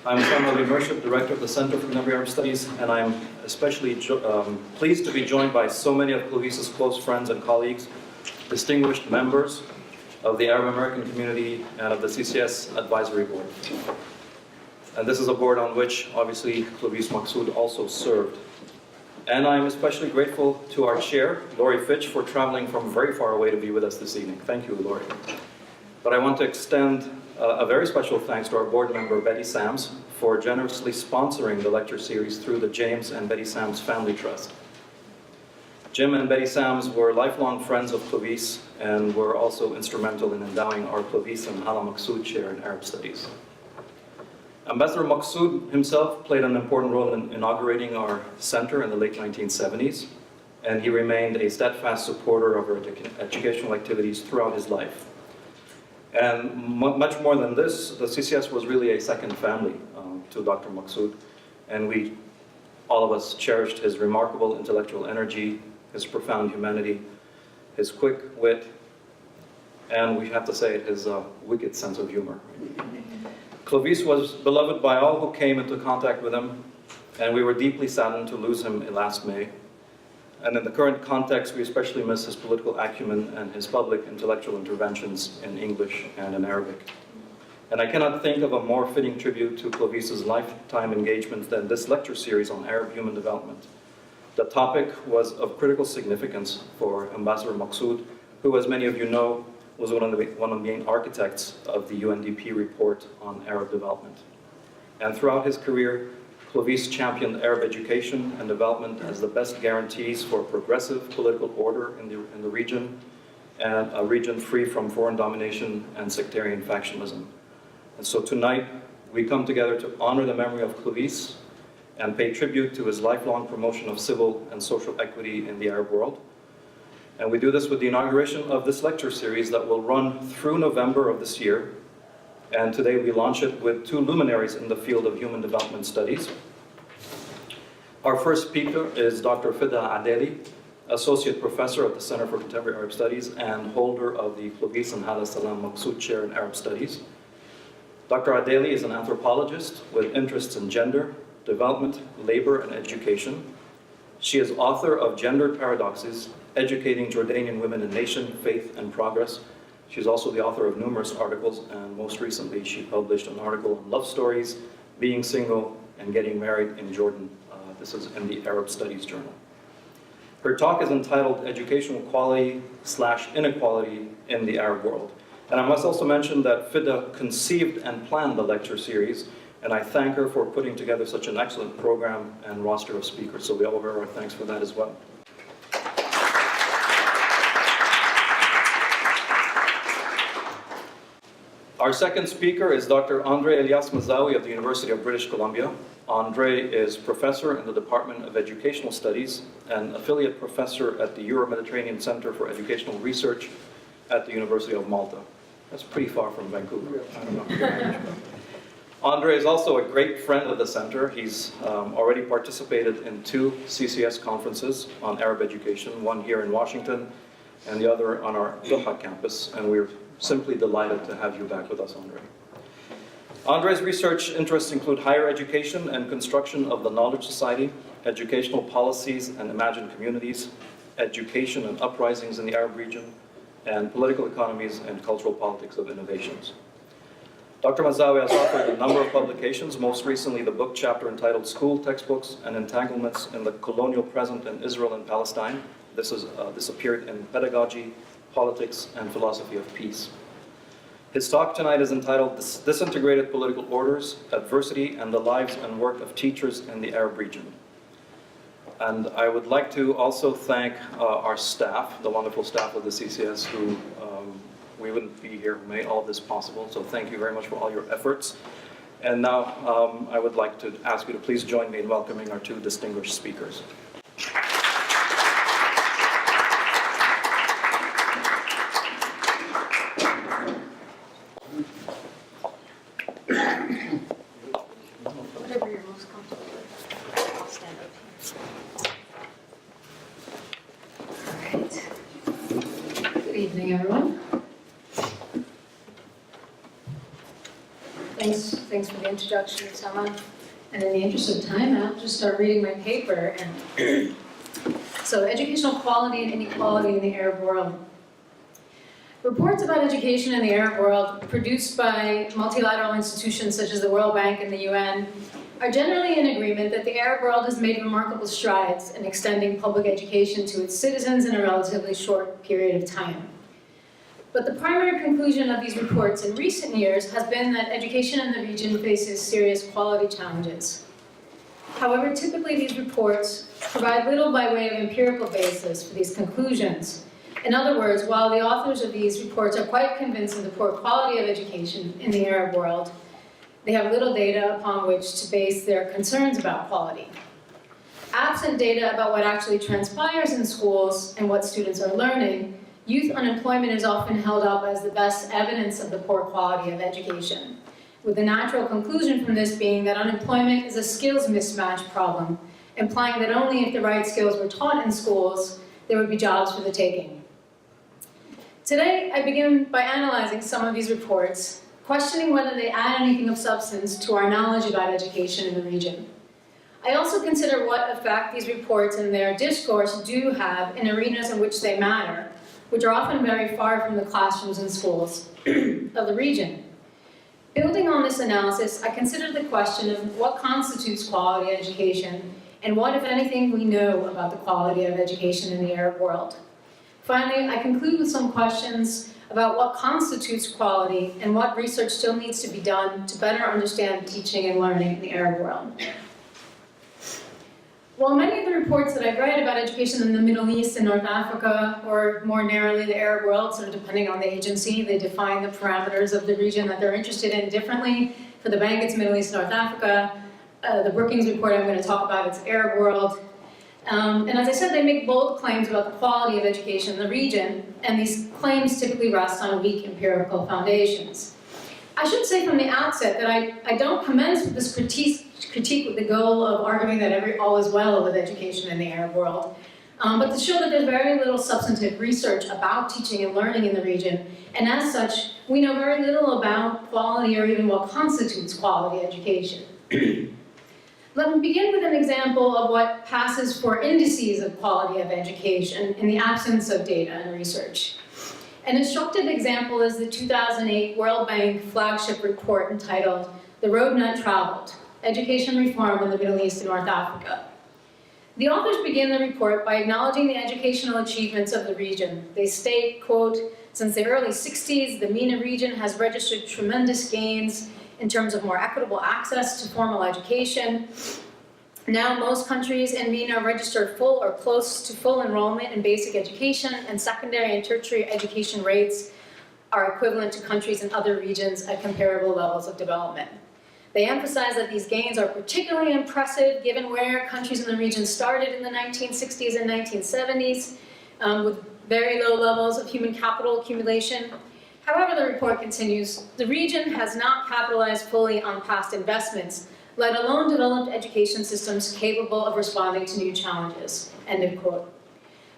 I'm Samuel Worship, Director of the Center for Contemporary Arab Studies, and I'm especially pleased to be joined by so many of Clovis's close friends and colleagues, distinguished members of the Arab American community and of the CCAS Advisory Board. And this is a board on which, obviously, Clovis Maksoud also served. And I'm especially grateful to our chair, Laurie Fitch, for traveling from very far away to be with us this evening. Thank you, Laurie. But I want to extend a very special thanks to our board member, Betty Sams, for generously sponsoring the lecture series through the James and Betty Sams Family Trust. Jim and Betty Sams were lifelong friends of Clovis and were also instrumental in endowing our Clovis and Hala Maksoud chair in Arab Studies. Ambassador Maksoud himself played an important role in inaugurating our center in the late 1970s, and he remained a steadfast supporter of our educational activities throughout his life. And much more than this, the CCAS was really a second family to Dr. Maksoud, and all of us cherished his remarkable intellectual energy, his profound humanity, his quick wit, and we have to say it, his wicked sense of humor. Clovis was beloved by all who came into contact with him, and we were deeply saddened to lose him last May. And in the current context, we especially miss his political acumen and his public intellectual interventions in English and in Arabic. And I cannot think of a more fitting tribute to Clovis's lifetime engagement than this lecture series on Arab human development. The topic was of critical significance for Ambassador Maksoud, who, as many of you know, was one of the main architects of the UNDP report on Arab development. And throughout his career, Clovis championed Arab education and development as the best guarantees for progressive political order in the region, and a region free from foreign domination and sectarian factionalism. And so tonight, we come together to honor the memory of Clovis and pay tribute to his lifelong promotion of civil and social equity in the Arab world. And we do this with the inauguration of this lecture series that will run through November of this year. And today we launch it with two luminaries in the field of human development studies. Our first speaker is Dr. Fida Adely, Associate Professor at the Center for Contemporary Arab Studies and holder of the Clovis and Hala Salam Maksoud Chair in Arab Studies. Dr. Adely is an anthropologist with interests in gender, development, labor, and education. She is author of Gendered Paradoxes, Educating Jordanian Women in Nation, Faith, and Progress. She's also the author of numerous articles, and most recently she published an article on love stories, being single, and getting married in Jordan. This is in the Arab Studies Journal. Her talk is entitled Educational Quality / Inequality in the Arab World. And I must also mention that Fida conceived and planned the lecture series, and I thank her for putting together such an excellent program and roster of speakers. So we all bear our thanks for that as well. Our second speaker is Dr. Andre Elias Mazawi of the University of British Columbia. Andre is professor in the Department of Educational Studies and affiliate professor at the Euro-Mediterranean Center for Educational Research at the University of Malta. That's pretty far from Vancouver. I don't know. Andre is also a great friend of the center. He's already participated in two CCAS conferences on Arab education, one here in Washington and the other on our Doha campus, and we're simply delighted to have you back with us, Andre. Andre's research interests include higher education and construction of the knowledge society, educational policies and imagined communities, education and uprisings in the Arab region, and political economies and cultural politics of innovations. Dr. Mazawi has authored a number of publications, most recently the book chapter entitled School Textbooks and Entanglements in the Colonial Present in Israel and Palestine. This appeared in Pedagogy, Politics, and Philosophy of Peace. His talk tonight is entitled Disintegrated Political Orders, Adversity, and the Lives and Work of Teachers in the Arab Region. And I would like to also thank our staff, the wonderful staff of the CCAS, who we wouldn't be here who made all of this possible. So thank you very much for all your efforts. And now I would like to ask you to please join me in welcoming our two distinguished speakers. Whatever you're most comfortable with. I'll stand up here. All right. Good evening, everyone. Thanks for the introduction, Sama. And in the interest of time, I'll just start reading my paper. And so, educational quality and inequality in the Arab world. Reports about education in the Arab world, produced by multilateral institutions such as the World Bank and the UN, are generally in agreement that the Arab world has made remarkable strides in extending public education to its citizens in a relatively short period of time. But the primary conclusion of these reports in recent years has been that education in the region faces serious quality challenges. However, typically these reports provide little by way of empirical basis for these conclusions. In other words, while the authors of these reports are quite convinced of the poor quality of education in the Arab world, they have little data upon which to base their concerns about quality. Absent data about what actually transpires in schools and what students are learning, youth unemployment is often held up as the best evidence of the poor quality of education, with the natural conclusion from this being that unemployment is a skills mismatch problem, implying that only if the right skills were taught in schools, there would be jobs for the taking. Today, I begin by analyzing some of these reports, questioning whether they add anything of substance to our knowledge about education in the region. I also consider what effect these reports and their discourse do have in arenas in which they matter, which are often very far from the classrooms and schools of the region. Building on this analysis, I consider the question of what constitutes quality education and what, if anything, we know about the quality of education in the Arab world. Finally, I conclude with some questions about what constitutes quality and what research still needs to be done to better understand teaching and learning in the Arab world. While many of the reports that I've read about education in the Middle East and North Africa, or more narrowly the Arab world, sort of depending on the agency, they define the parameters of the region that they're interested in differently. For the bank, it's Middle East, North Africa. The Brookings report I'm going to talk about, it's Arab world. And as I said, they make bold claims about the quality of education in the region, and these claims typically rest on weak empirical foundations. I should say from the outset that I don't commence with this critique with the goal of arguing that all is well with education in the Arab world, but to show that there's very little substantive research about teaching and learning in the region, and as such, we know very little about quality or even what constitutes quality education. Let me begin with an example of what passes for indices of quality of education in the absence of data and research. An instructive example is the 2008 World Bank flagship report entitled "The Road Not Traveled: Education Reform in the Middle East and North Africa." The authors begin the report by acknowledging the educational achievements of the region. They state, quote, "Since the early 60s, the MENA region has registered tremendous gains in terms of more equitable access to formal education. Now most countries in MENA register full or close to full enrollment in basic education, and secondary and tertiary education rates are equivalent to countries in other regions at comparable levels of development." They emphasize that these gains are particularly impressive given where countries in the region started in the 1960s and 1970s, with very low levels of human capital accumulation. However, the report continues, the region has not capitalized fully on past investments, let alone developed education systems capable of responding to new challenges, end of quote.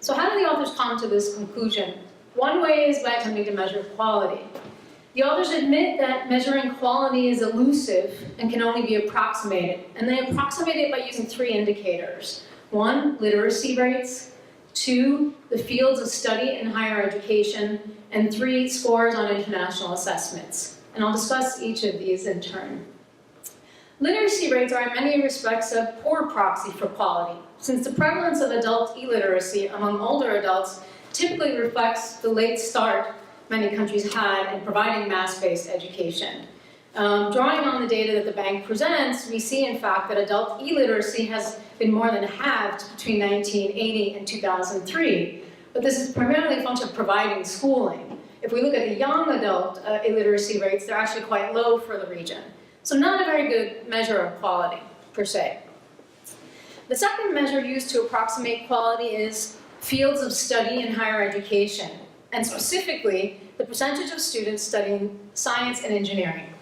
So how do the authors come to this conclusion? One way is by attempting to measure quality. The authors admit that measuring quality is elusive and can only be approximated, and they approximate it by using three indicators. One, literacy rates. Two, the fields of study in higher education. And three, scores on international assessments. And I'll discuss each of these in turn. Literacy rates are in many respects a poor proxy for quality, since the prevalence of adult illiteracy among older adults typically reflects the late start many countries had in providing mass-based education. Drawing on the data that the bank presents, we see in fact that adult illiteracy has been more than halved between 1980 and 2003. But this is primarily a function of providing schooling. If we look at the young adult illiteracy rates, they're actually quite low for the region. So not a very good measure of quality, per se. The second measure used to approximate quality is fields of study in higher education, and specifically, the percentage of students studying science and engineering.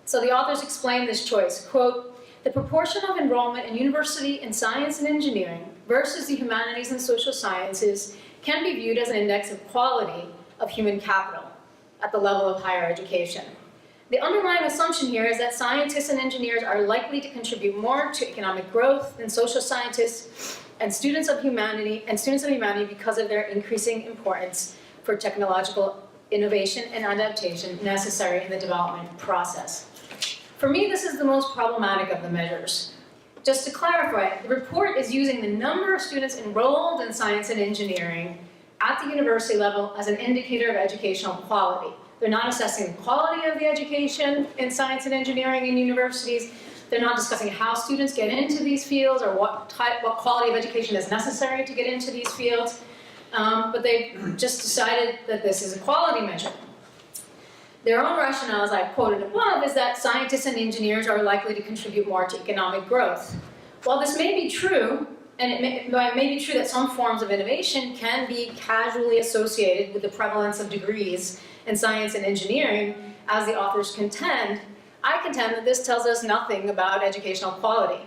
So the authors explain this choice, quote, "The proportion of enrollment in university in science and engineering versus the humanities and social sciences can be viewed as an index of quality of human capital at the level of higher education. The underlying assumption here is that scientists and engineers are likely to contribute more to economic growth than social scientists and students of humanity because of their increasing importance for technological innovation and adaptation necessary in the development process. For me, this is the most problematic of the measures. Just to clarify, the report is using the number of students enrolled in science and engineering at the university level as an indicator of educational quality. They're not assessing the quality of the education in science and engineering in universities. They're not discussing how students get into these fields or what quality of education is necessary to get into these fields. But they've just decided that this is a quality measure. Their own rationale, as I quoted above, is that scientists and engineers are likely to contribute more to economic growth. While this may be true, and it may be true that some forms of innovation can be casually associated with the prevalence of degrees in science and engineering, as the authors contend, I contend that this tells us nothing about educational quality.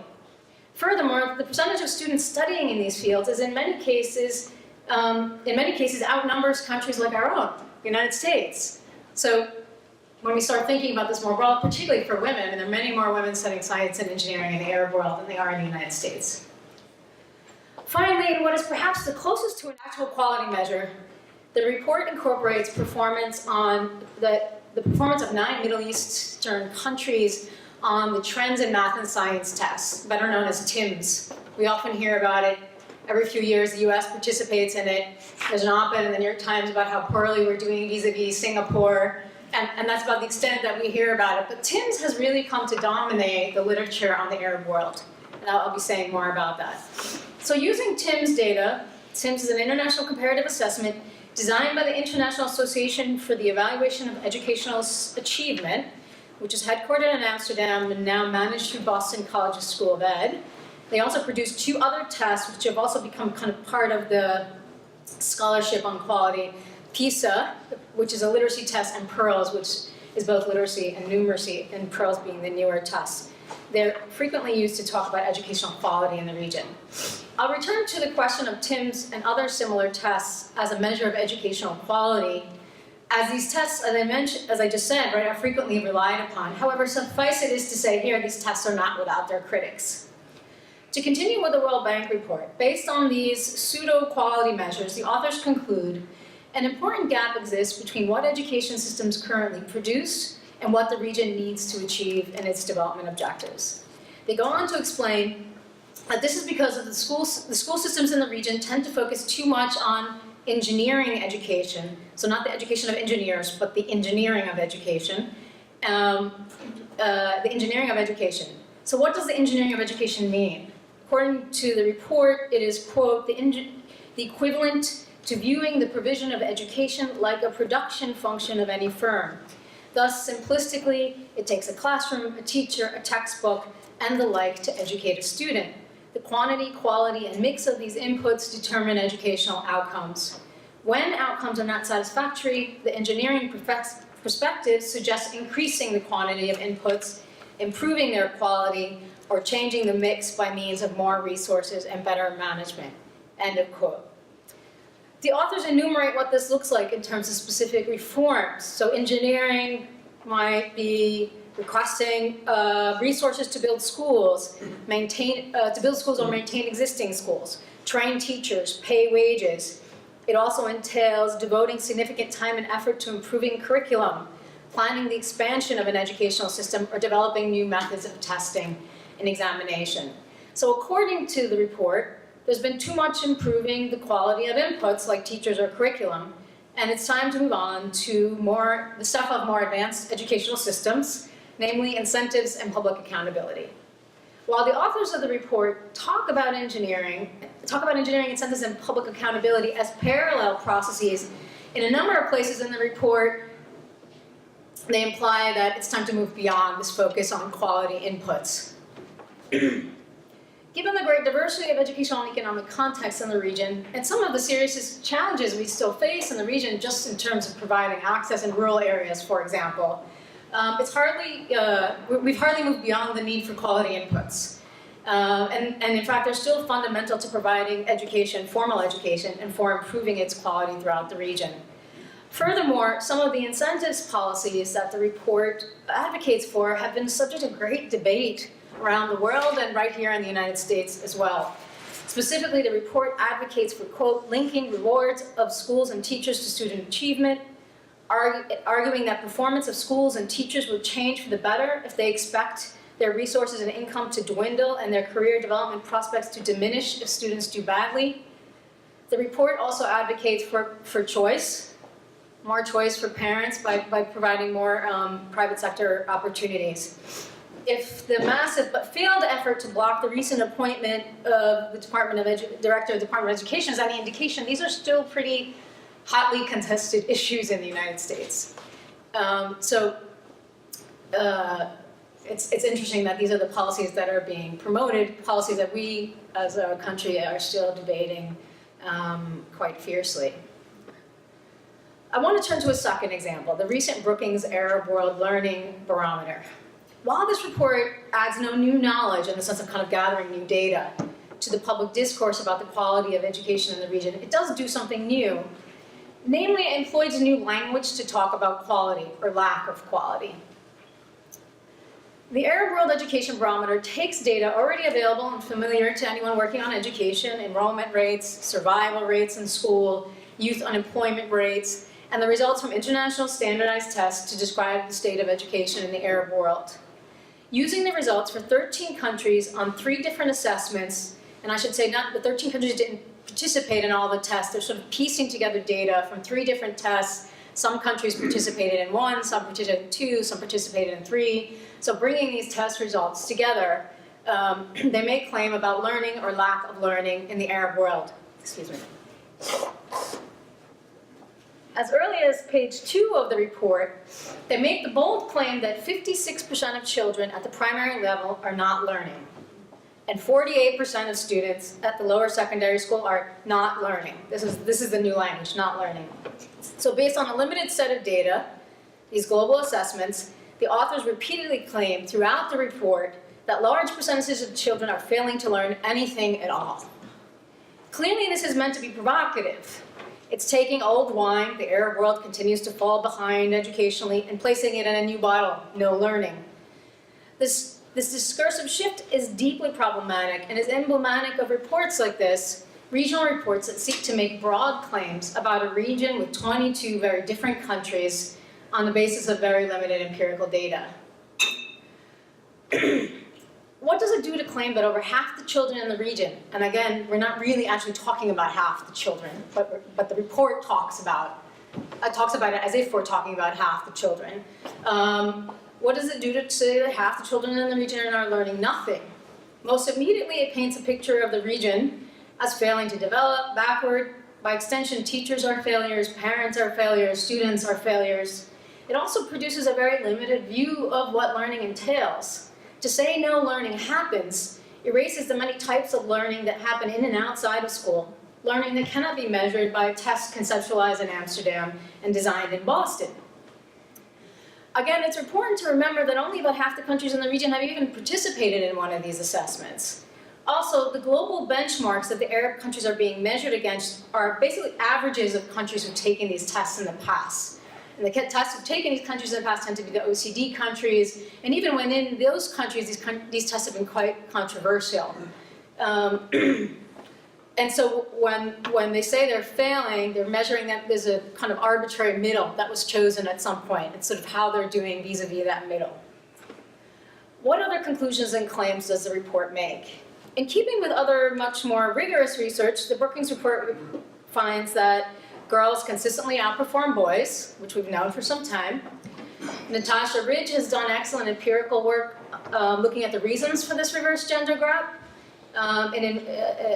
Furthermore, the percentage of students studying in these fields is in many cases outnumbers countries like our own, the United States. So when we start thinking about this more broadly, particularly for women, and there are many more women studying science and engineering in the Arab world than they are in the United States. Finally, what is perhaps the closest to an actual quality measure, the report incorporates performance on the performance of 9 Middle Eastern countries on the trends in math and science tests, better known as TIMSS. We often hear about it. Every few years, the US participates in it. There's an op-ed in the New York Times about how poorly we're doing vis-a-vis Singapore, and that's about the extent that we hear about it. But TIMSS has really come to dominate the literature on the Arab world, and I'll be saying more about that. So using TIMSS data, TIMSS is an international comparative assessment designed by the International Association for the Evaluation of Educational Achievement, which is headquartered in Amsterdam and now managed through Boston College School of Ed. They also produce 2 other tests, which have also become kind of part of the scholarship on quality. PISA, which is a literacy test, and PEARLS, which is both literacy and numeracy, and PEARLS being the newer test. They're frequently used to talk about educational quality in the region. I'll return to the question of TIMSS and other similar tests as a measure of educational quality, as these tests, as I just said, right, are frequently relied upon. However, suffice it is to say here, these tests are not without their critics. To continue with the World Bank report, based on these pseudo-quality measures, the authors conclude an important gap exists between what education systems currently produce and what the region needs to achieve in its development objectives. They go on to explain that this is because of the school systems in the region tend to focus too much on engineering education, so not the education of engineers, but the engineering of education. The engineering of education. So what does the engineering of education mean? According to the report, it is, quote, the equivalent to viewing the provision of education like a production function of any firm. Thus, simplistically, it takes a classroom, a teacher, a textbook, and the like to educate a student. The quantity, quality, and mix of these inputs determine educational outcomes. When outcomes are not satisfactory, the engineering perspective suggests increasing the quantity of inputs, improving their quality, or changing the mix by means of more resources and better management. End of quote. The authors enumerate what this looks like in terms of specific reforms. So engineering might be requesting resources to build schools, or maintain existing schools, train teachers, pay wages. It also entails devoting significant time and effort to improving curriculum, planning the expansion of an educational system, or developing new methods of testing and examination. So according to the report, there's been too much improving the quality of inputs like teachers or curriculum, and it's time to move on to the stuff of more advanced educational systems, namely incentives and public accountability. While the authors of the report talk about engineering incentives and public accountability as parallel processes, in a number of places in the report, they imply that it's time to move beyond this focus on quality inputs. Given the great diversity of educational and economic contexts in the region, and some of the serious challenges we still face in the region just in terms of providing access in rural areas, for example, we've hardly moved beyond the need for quality inputs. And in fact, they're still fundamental to providing education, formal education, and for improving its quality throughout the region. Furthermore, some of the incentives policies that the report advocates for have been subject to great debate around the world and right here in the United States as well. Specifically, the report advocates for, quote, linking rewards of schools and teachers to student achievement, arguing that performance of schools and teachers would change for the better if they expect their resources and income to dwindle and their career development prospects to diminish if students do badly. The report also advocates for choice, more choice for parents by providing more private sector opportunities. If the massive but failed effort to block the recent appointment of the Director of the Department of Education is any indication, these are still pretty hotly contested issues in the United States. It's interesting that these are the policies that are being promoted, policies that we as a country are still debating quite fiercely. I want to turn to a second example, the recent Brookings Arab World Learning Barometer. While this report adds no new knowledge in the sense of kind of gathering new data to the public discourse about the quality of education in the region, it does do something new. Namely, it employs a new language to talk about quality or lack of quality. The Arab World Education Barometer takes data already available and familiar to anyone working on education, enrollment rates, survival rates in school, youth unemployment rates, and the results from international standardized tests to describe the state of education in the Arab world. Using the results for 13 countries on 3 different assessments, and I should say not the 13 countries didn't participate in all the tests, they're sort of piecing together data from 3 different tests. Some countries participated in 1, some participated in 2, some participated in 3. So bringing these test results together, they make claim about learning or lack of learning in the Arab world. Excuse me. As early as page 2 of the report, they make the bold claim that 56% of children at the primary level are not learning, and 48% of students at the lower secondary school are not learning. This is the new language, not learning. So based on a limited set of data, these global assessments, the authors repeatedly claim throughout the report that large percentages of children are failing to learn anything at all. Clearly, this is meant to be provocative. It's taking old wine, the Arab world continues to fall behind educationally, and placing it in a new bottle, no learning. This discursive shift is deeply problematic and is emblematic of reports like this, regional reports that seek to make broad claims about a region with 22 very different countries on the basis of very limited empirical data. What does it do to claim that over half the children in the region, and again, we're not really actually talking about half the children, but the report talks about it as if we're talking about half the children. What does it do to say that half the children in the region are not learning? Nothing. Most immediately, it paints a picture of the region as failing to develop, backward. By extension, teachers are failures, parents are failures, students are failures. It also produces a very limited view of what learning entails. To say no learning happens erases the many types of learning that happen in and outside of school, learning that cannot be measured by a test conceptualized in Amsterdam and designed in Boston. Again, it's important to remember that only about half the countries in the region have even participated in one of these assessments. Also, the global benchmarks that the Arab countries are being measured against are basically averages of countries who've taken these tests in the past. And the tests who've taken these countries in the past tend to be the OECD countries, and even within those countries, these tests have been quite controversial. And so when they say they're failing, they're measuring that there's a kind of arbitrary middle that was chosen at some point. It's sort of how they're doing vis-a-vis that middle. What other conclusions and claims does the report make? In keeping with other much more rigorous research, the Brookings report finds that girls consistently outperform boys, which we've known for some time. Natasha Ridge has done excellent empirical work looking at the reasons for this reverse gender gap,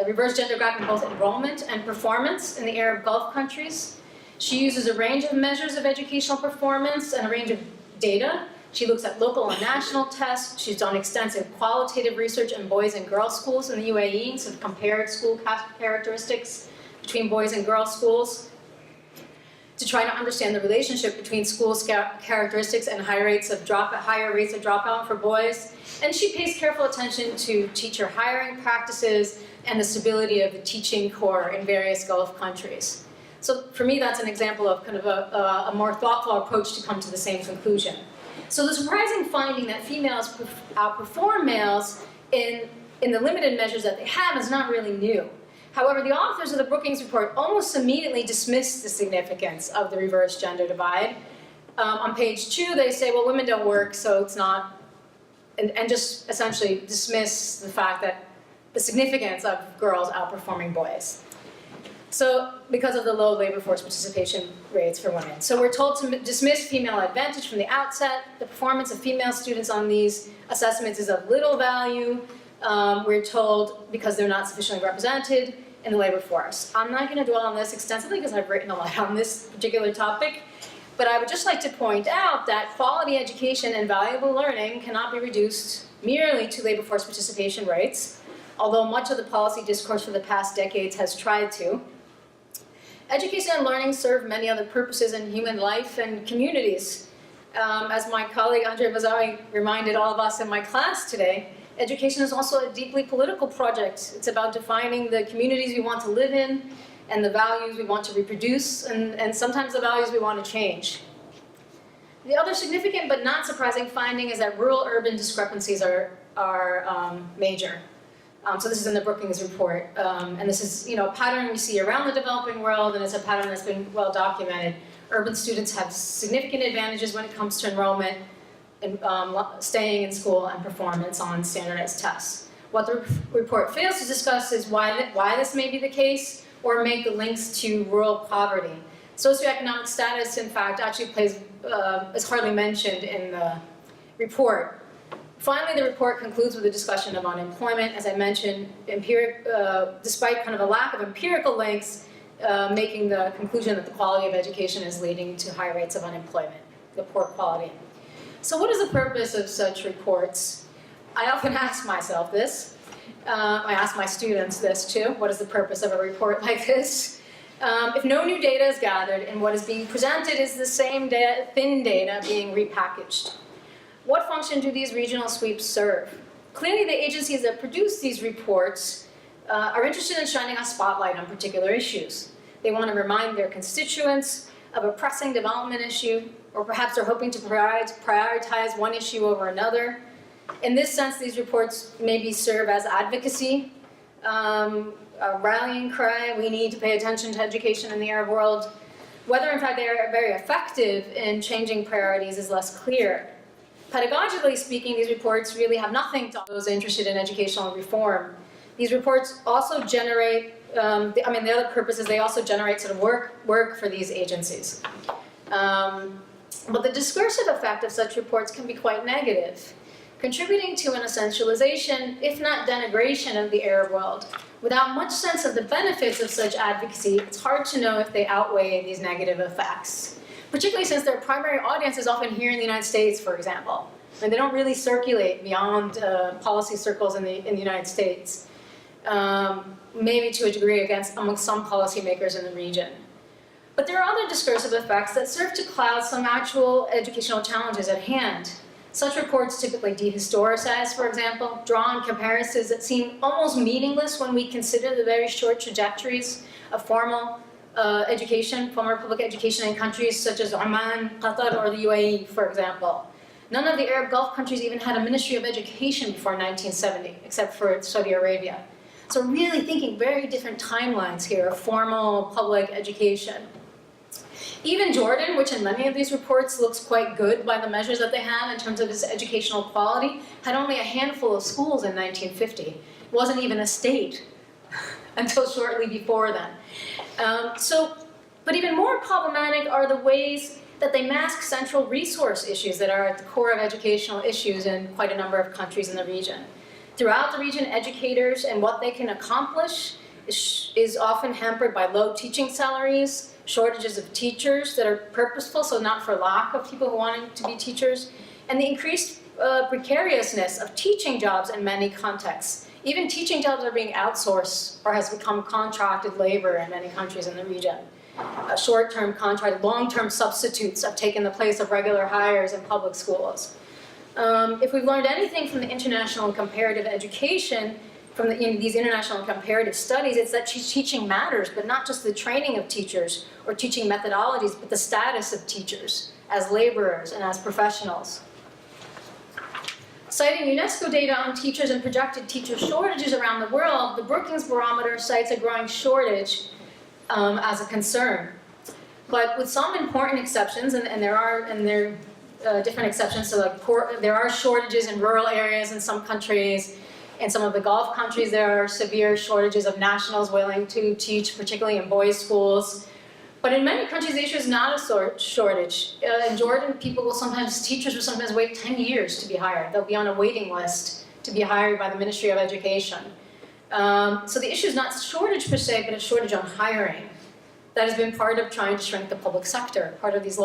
reverse gender gap in both enrollment and performance in the Arab Gulf countries. She uses a range of measures of educational performance and a range of data. She looks at local and national tests. She's done extensive qualitative research in boys and girls schools in the UAE, and sort of compared school characteristics between boys and girls schools to try to understand the relationship between school characteristics and higher rates of dropout for boys. And she pays careful attention to teacher hiring practices and the stability of the teaching corps in various Gulf countries. So for me, that's an example of kind of a more thoughtful approach to come to the same conclusion. So the surprising finding that females outperform males in the limited measures that they have is not really new. However, the authors of the Brookings report almost immediately dismissed the significance of the reverse gender divide. On page 2, they say, well, women don't work, so it's not, and just essentially dismiss the fact that the significance of girls outperforming boys. So, because of the low labor force participation rates for women. So we're told to dismiss female advantage from the outset. The performance of female students on these assessments is of little value. We're told because they're not sufficiently represented in the labor force. I'm not going to dwell on this extensively because I've written a lot on this particular topic, but I would just like to point out that quality education and valuable learning cannot be reduced merely to labor force participation rates, although much of the policy discourse for the past decades has tried to. Education and learning serve many other purposes in human life and communities. As my colleague Andre Mazawi reminded all of us in my class today, education is also a deeply political project. It's about defining the communities we want to live in and the values we want to reproduce and sometimes the values we want to change. The other significant but not surprising finding is that rural-urban discrepancies are major. So this is in the Brookings report, and this is a pattern we see around the developing world, and it's a pattern that's been well documented. Urban students have significant advantages when it comes to enrollment, and staying in school, and performance on standardized tests. What the report fails to discuss is why this may be the case, or make the links to rural poverty. Socioeconomic status, in fact, actually is hardly mentioned in the report. Finally, the report concludes with a discussion of unemployment. As I mentioned, despite kind of a lack of empirical links, making the conclusion that the quality of education is leading to high rates of unemployment, the poor quality. So what is the purpose of such reports? I often ask myself this. I ask my students this too. What is the purpose of a report like this? If no new data is gathered and what is being presented is the same thin data being repackaged, what function do these regional sweeps serve? Clearly, the agencies that produce these reports are interested in shining a spotlight on particular issues. They want to remind their constituents of a pressing development issue, or perhaps they're hoping to prioritize one issue over another. In this sense, these reports maybe serve as advocacy, a rallying cry. We need to pay attention to education in the Arab world. Whether, in fact, they are very effective in changing priorities is less clear. Pedagogically speaking, these reports really have nothing to those interested in educational reform. These reports also generate, the other purpose is they also generate sort of work for these agencies. But the discursive effect of such reports can be quite negative, contributing to an essentialization, if not denigration, of the Arab world. Without much sense of the benefits of such advocacy, it's hard to know if they outweigh these negative effects. Particularly since their primary audience is often here in the United States, for example. And they don't really circulate beyond policy circles in the United States, maybe to a degree amongst some policymakers in the region. But there are other discursive effects that serve to cloud some actual educational challenges at hand. Such reports typically dehistoricize, for example, draw on comparisons that seem almost meaningless when we consider the very short trajectories of formal public education in countries such as Oman, Qatar, or the UAE, for example. None of the Arab Gulf countries even had a Ministry of Education before 1970, except for Saudi Arabia. So really thinking very different timelines here of formal public education. Even Jordan, which in many of these reports looks quite good by the measures that they have in terms of its educational quality, had only a handful of schools in 1950. It wasn't even a state until shortly before then. But even more problematic are the ways that they mask central resource issues that are at the core of educational issues in quite a number of countries in the region. Throughout the region, educators and what they can accomplish is often hampered by low teaching salaries, shortages of teachers that are purposeful, so not for lack of people who want to be teachers, and the increased precariousness of teaching jobs in many contexts. Even teaching jobs are being outsourced or has become contracted labor in many countries in the region. Short-term contract, long-term substitutes have taken the place of regular hires in public schools. If we've learned anything from the international and comparative education from these international comparative studies, it's that teaching matters, but not just the training of teachers or teaching methodologies, but the status of teachers as laborers and as professionals. Citing UNESCO data on teachers and projected teacher shortages around the world, the Brookings Barometer cites a growing shortage as a concern. But with some important exceptions, and there are different exceptions, so like there are shortages in rural areas in some countries. In some of the Gulf countries, there are severe shortages of nationals willing to teach, particularly in boys' schools. But in many countries, the issue is not a shortage. In Jordan, teachers will sometimes wait 10 years to be hired. They'll be on a waiting list to be hired by the Ministry of Education. So the issue is not shortage per se, but a shortage on hiring. That has been part of trying to shrink the public sector, part of these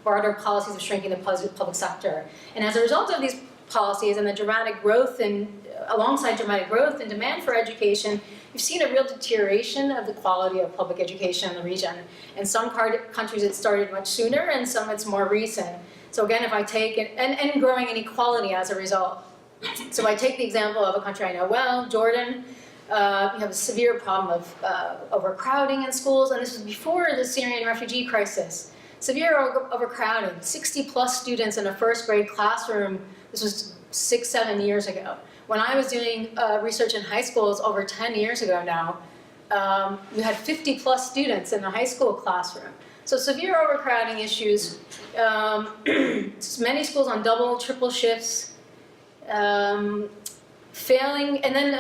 broader policies of shrinking the public sector. And as a result of these policies and the alongside dramatic growth in demand for education, you've seen a real deterioration of the quality of public education in the region. In some countries it started much sooner, and some it's more recent. So again, if I take it, and growing inequality as a result. So if I take the example of a country I know well, Jordan, you have a severe problem of overcrowding in schools, and this was before the Syrian refugee crisis. Severe overcrowding, 60+ students in a first grade classroom. This was 6-7 years ago. When I was doing research in high schools over 10 years ago now, we had 50+ students in the high school classroom. So severe overcrowding issues, many schools on double, triple shifts, failing, and then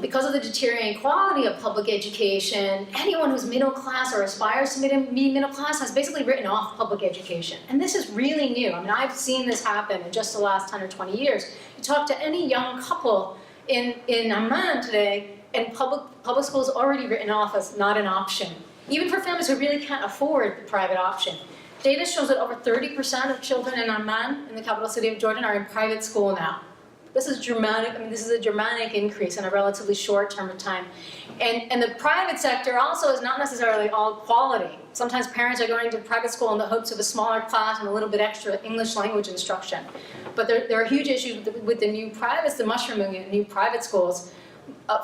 because of the deteriorating quality of public education, anyone who's middle class or aspires to be middle class has basically written off public education. And this is really new. I mean, I've seen this happen in just the last 10 or 20 years. You talk to any young couple in Amman today, and public school is already written off as not an option, even for families who really can't afford the private option. Data shows that over 30% of children in Amman, in the capital city of Jordan, are in private school now. This is dramatic. I mean, this is a dramatic increase in a relatively short term of time. And the private sector also is not necessarily all quality. Sometimes parents are going to private school in the hopes of a smaller class and a little bit extra English language instruction. But there are huge issues with the new privates, the mushrooming in new private schools.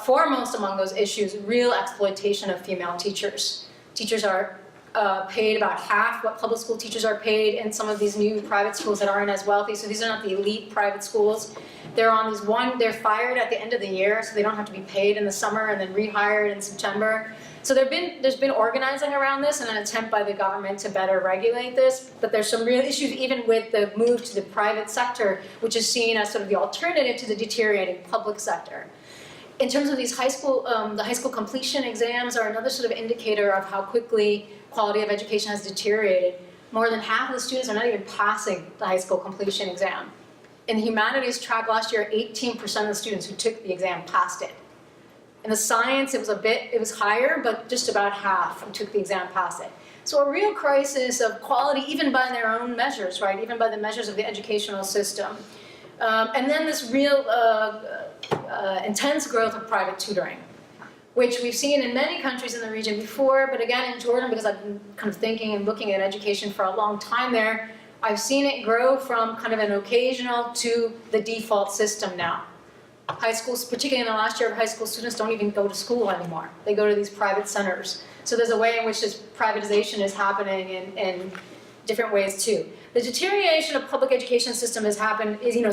Foremost among those issues, real exploitation of female teachers. Teachers are paid about half what public school teachers are paid in some of these new private schools that aren't as wealthy. So these are not the elite private schools. They're on these they're fired at the end of the year, so they don't have to be paid in the summer and then rehired in September. So there's been organizing around this and an attempt by the government to better regulate this, but there's some real issues even with the move to the private sector, which is seen as sort of the alternative to the deteriorating public sector. In terms of these the high school completion exams are another sort of indicator of how quickly quality of education has deteriorated. More than half of the students are not even passing the high school completion exam. In the humanities track last year, 18% of the students who took the exam passed it. In the science, it was higher, but just about half who took the exam passed it. So a real crisis of quality, even by their own measures, right? Even by the measures of the educational system. And then this real intense growth of private tutoring, which we've seen in many countries in the region before, but again in Jordan, because I've been kind of thinking and looking at education for a long time there, I've seen it grow from kind of an occasional to the default system now. High schools, particularly in the last year of high school, students don't even go to school anymore. They go to these private centers. So there's a way in which this privatization is happening in different ways too. The deterioration of public education system is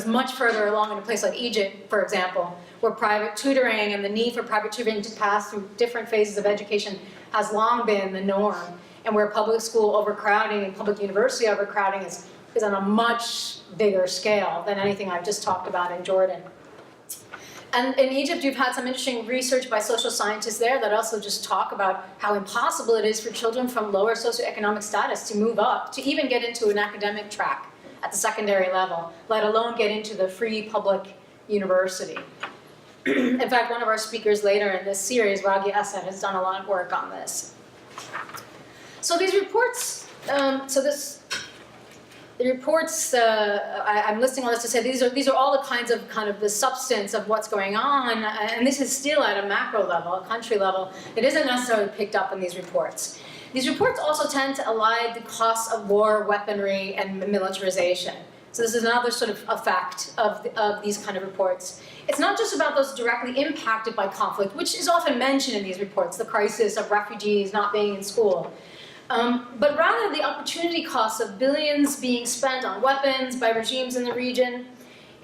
much further along in a place like Egypt, for example, where private tutoring and the need for private tutoring to pass through different phases of education has long been the norm, and where public school overcrowding and public university overcrowding is on a much bigger scale than anything I've just talked about in Jordan. And in Egypt, you've had some interesting research by social scientists there that also just talk about how impossible it is for children from lower socioeconomic status to move up, to even get into an academic track at the secondary level, let alone get into the free public university. In fact, one of our speakers later in this series, Ragi Asad, has done a lot of work on this. So these reports, I'm listing all this to say these are all the kinds of the substance of what's going on, and this is still at a macro level, a country level. It isn't necessarily picked up in these reports. These reports also tend to elide the costs of war, weaponry, and militarization. So this is another sort of effect of these kind of reports. It's not just about those directly impacted by conflict, which is often mentioned in these reports, the crisis of refugees not being in school. But rather the opportunity costs of billions being spent on weapons by regimes in the region.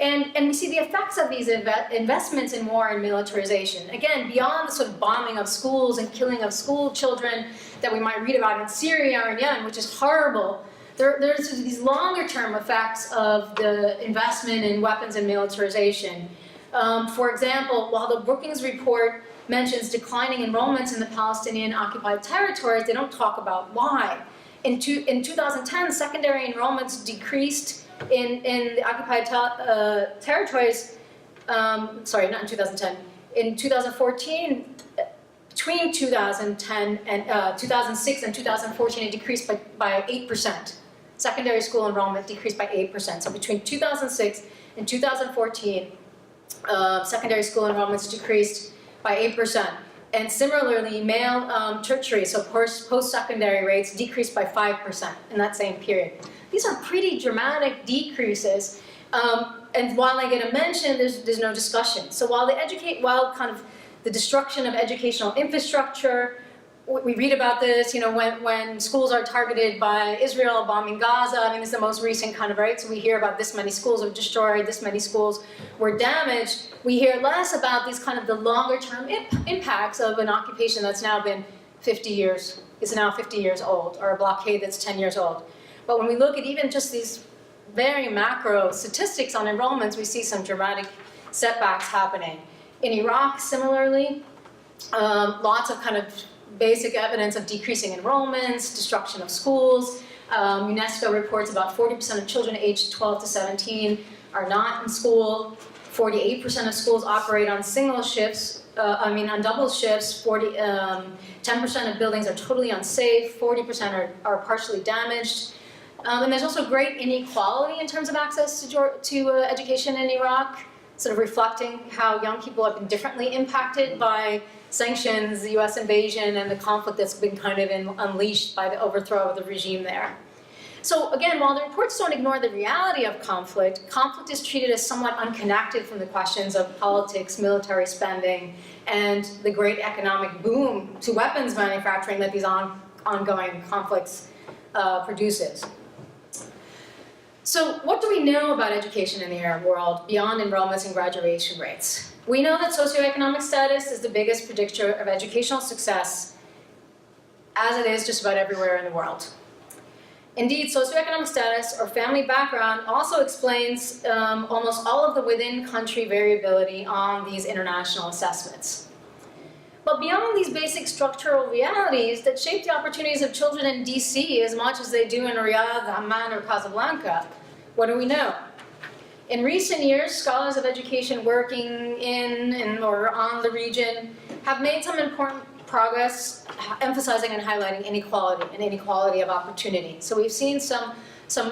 And we see the effects of these investments in war and militarization. Again, beyond the sort of bombing of schools and killing of school children that we might read about in Syria or in Yemen, which is horrible, there's these longer-term effects of the investment in weapons and militarization. For example, while the Brookings report mentions declining enrollments in the Palestinian-occupied territories, they don't talk about why. In 2010, secondary enrollments decreased in the occupied territories, sorry, not in 2010, in 2014, between 2010 and 2006 and 2014, it decreased by 8%. Secondary school enrollment decreased by 8%. So between 2006 and 2014, secondary school enrollments decreased by 8%. And similarly, male tertiary, so post-secondary rates decreased by 5% in that same period. These are pretty dramatic decreases, and while I get a mention, there's no discussion. So while kind of the destruction of educational infrastructure, we read about this, you know, when schools are targeted by Israel bombing Gaza. I mean, it's the most recent kind of, right? So we hear about this many schools were destroyed, this many schools were damaged. We hear less about these kind of the longer-term impacts of an occupation that's now been 50 years, is now 50 years old, or a blockade that's 10 years old. But when we look at even just these very macro statistics on enrollments, we see some dramatic setbacks happening. In Iraq, similarly, lots of kind of basic evidence of decreasing enrollments, destruction of schools. UNESCO reports about 40% of children aged 12 to 17 are not in school. 48% of schools operate on single shifts, on double shifts. 10% of buildings are totally unsafe. 40% are partially damaged. And there's also great inequality in terms of access to education in Iraq, sort of reflecting how young people have been differently impacted by sanctions, the US invasion, and the conflict that's been kind of unleashed by the overthrow of the regime there. So again, while the reports don't ignore the reality of conflict, conflict is treated as somewhat unconnected from the questions of politics, military spending, and the great economic boom to weapons manufacturing that these ongoing conflicts produces. So what do we know about education in the Arab world beyond enrollments and graduation rates? We know that socioeconomic status is the biggest predictor of educational success, as it is just about everywhere in the world. Indeed, socioeconomic status or family background also explains almost all of the within-country variability on these international assessments. But beyond these basic structural realities that shape the opportunities of children in DC as much as they do in Riyadh, Amman, or Casablanca, what do we know? In recent years, scholars of education working in or on the region have made some important progress emphasizing and highlighting inequality and inequality of opportunity. So we've seen some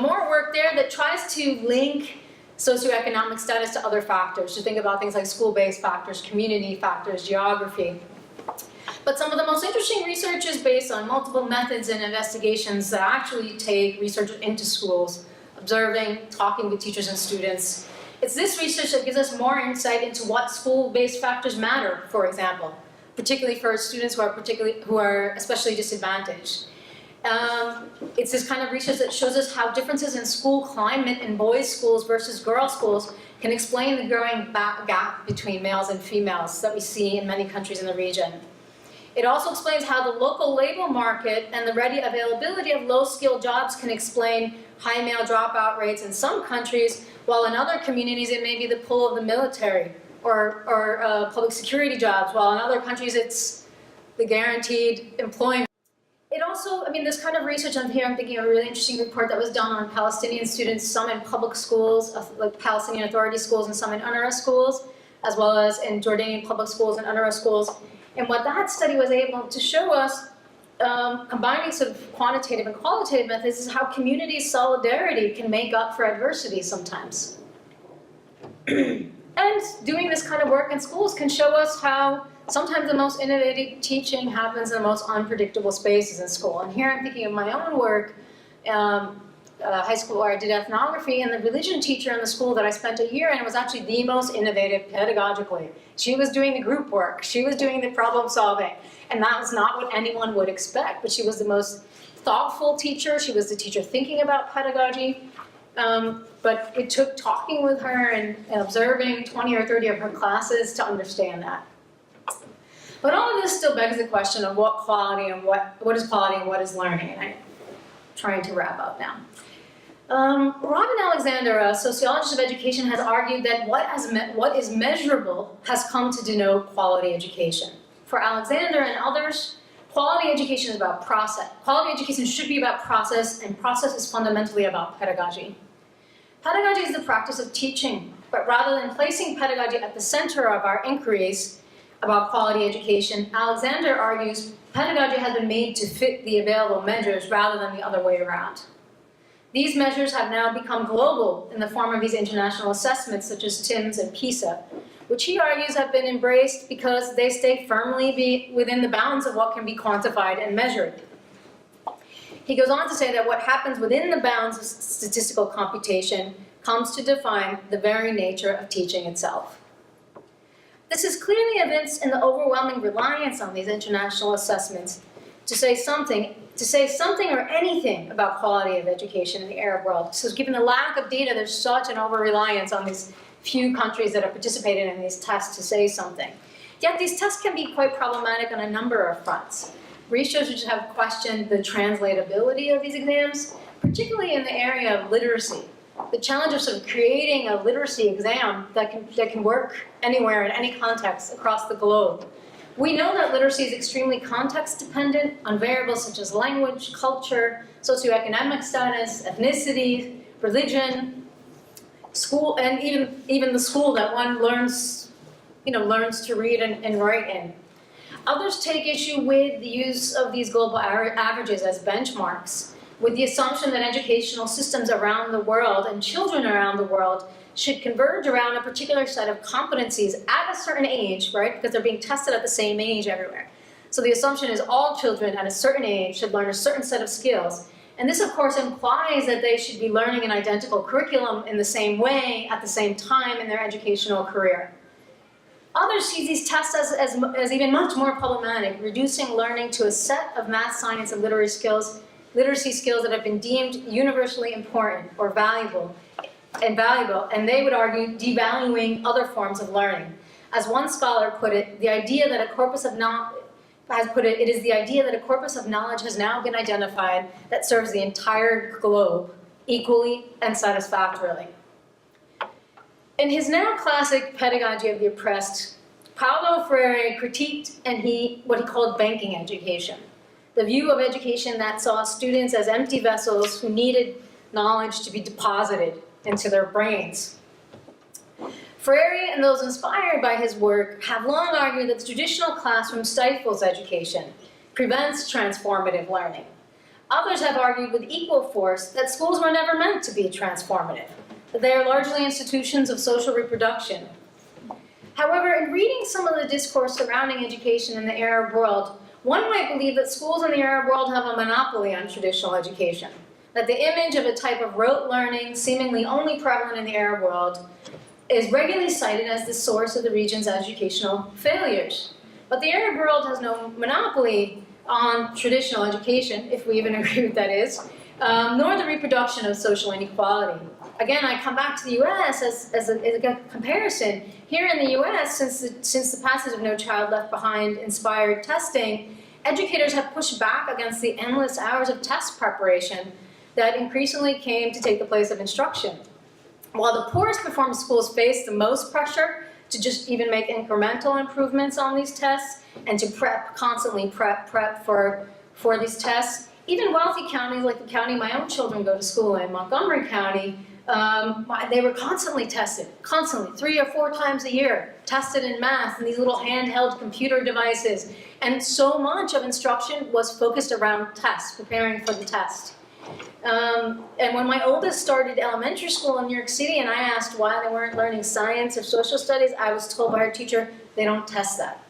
more work there that tries to link socioeconomic status to other factors, to think about things like school-based factors, community factors, geography. But some of the most interesting research is based on multiple methods and investigations that actually take researchers into schools, observing, talking with teachers and students. It's this research that gives us more insight into what school-based factors matter, for example, particularly for students who are especially disadvantaged. It's this kind of research that shows us how differences in school climate in boys' schools versus girls' schools can explain the growing gap between males and females that we see in many countries in the region. It also explains how the local labor market and the ready availability of low-skilled jobs can explain high male dropout rates in some countries, while in other communities it may be the pull of the military or public security jobs, while in other countries it's the guaranteed employment. It also, I mean, this kind of research on here, I'm thinking of a really interesting report that was done on Palestinian students, some in public schools, like Palestinian Authority schools, and some in UNRWA schools, as well as in Jordanian public schools and UNRWA schools. And what that study was able to show us, combining sort of quantitative and qualitative methods, is how community solidarity can make up for adversity sometimes. And doing this kind of work in schools can show us how sometimes the most innovative teaching happens in the most unpredictable spaces in school. And here I'm thinking of my own work high school where I did ethnography, and the religion teacher in the school that I spent a year in was actually the most innovative pedagogically. She was doing the group work, she was doing the problem solving, and that was not what anyone would expect, but she was the most thoughtful teacher, she was the teacher thinking about pedagogy, but it took talking with her and observing 20 or 30 of her classes to understand that. But all of this still begs the question of what quality and what is quality and what is learning, and I'm trying to wrap up now. Robin Alexander, a sociologist of education, has argued that what is measurable has come to denote quality education. For Alexander and others, quality education is about process. Quality education should be about process, and process is fundamentally about pedagogy. Pedagogy is the practice of teaching, but rather than placing pedagogy at the center of our inquiries about quality education, Alexander argues pedagogy has been made to fit the available measures rather than the other way around. These measures have now become global in the form of these international assessments such as TIMSS and PISA, which he argues have been embraced because they stay firmly within the bounds of what can be quantified and measured. He goes on to say that what happens within the bounds of statistical computation comes to define the very nature of teaching itself. This is clearly evinced in the overwhelming reliance on these international assessments to say something or anything about quality of education in the Arab world. So given the lack of data, there's such an over-reliance on these few countries that have participated in these tests to say something. Yet these tests can be quite problematic on a number of fronts. Researchers have questioned the translatability of these exams, particularly in the area of literacy. The challenge of sort of creating a literacy exam that can work anywhere in any context across the globe. We know that literacy is extremely context dependent on variables such as language, culture, socioeconomic status, ethnicity, religion, school, and even the school that one learns to read and write in. Others take issue with the use of these global averages as benchmarks, with the assumption that educational systems around the world and children around the world should converge around a particular set of competencies at a certain age, right? Because they're being tested at the same age everywhere. So the assumption is all children at a certain age should learn a certain set of skills. And this, of course, implies that they should be learning an identical curriculum in the same way at the same time in their educational career. Others see these tests as even much more problematic, reducing learning to a set of math, science, and literacy skills that have been deemed universally important or valuable, and they would argue devaluing other forms of learning. As one scholar put it, the idea that a corpus of knowledge it is the idea that a corpus of knowledge has now been identified that serves the entire globe equally and satisfactorily. In his now classic Pedagogy of the Oppressed, Paulo Freire critiqued what he called banking education, the view of education that saw students as empty vessels who needed knowledge to be deposited into their brains. Freire and those inspired by his work have long argued that the traditional classroom stifles education, prevents transformative learning. Others have argued with equal force that schools were never meant to be transformative, that they are largely institutions of social reproduction. However, in reading some of the discourse surrounding education in the Arab world, one might believe that schools in the Arab world have a monopoly on traditional education, that the image of a type of rote learning seemingly only prevalent in the Arab world is regularly cited as the source of the region's educational failures. But the Arab world has no monopoly on traditional education, if we even agree with that is, nor the reproduction of social inequality. Again, I come back to the US as a comparison. Here in the US, since the passage of No Child Left Behind inspired testing, educators have pushed back against the endless hours of test preparation that increasingly came to take the place of instruction. While the poorest performing schools face the most pressure to just even make incremental improvements on these tests and to constantly prep for these tests, even wealthy counties like the county my own children go to school in, Montgomery County, they were constantly tested, 3 or 4 times a year, tested in math and these little handheld computer devices. And so much of instruction was focused around tests, preparing for the test. And when my oldest started elementary school in New York City and I asked why they weren't learning science or social studies, I was told by her teacher, they don't test that.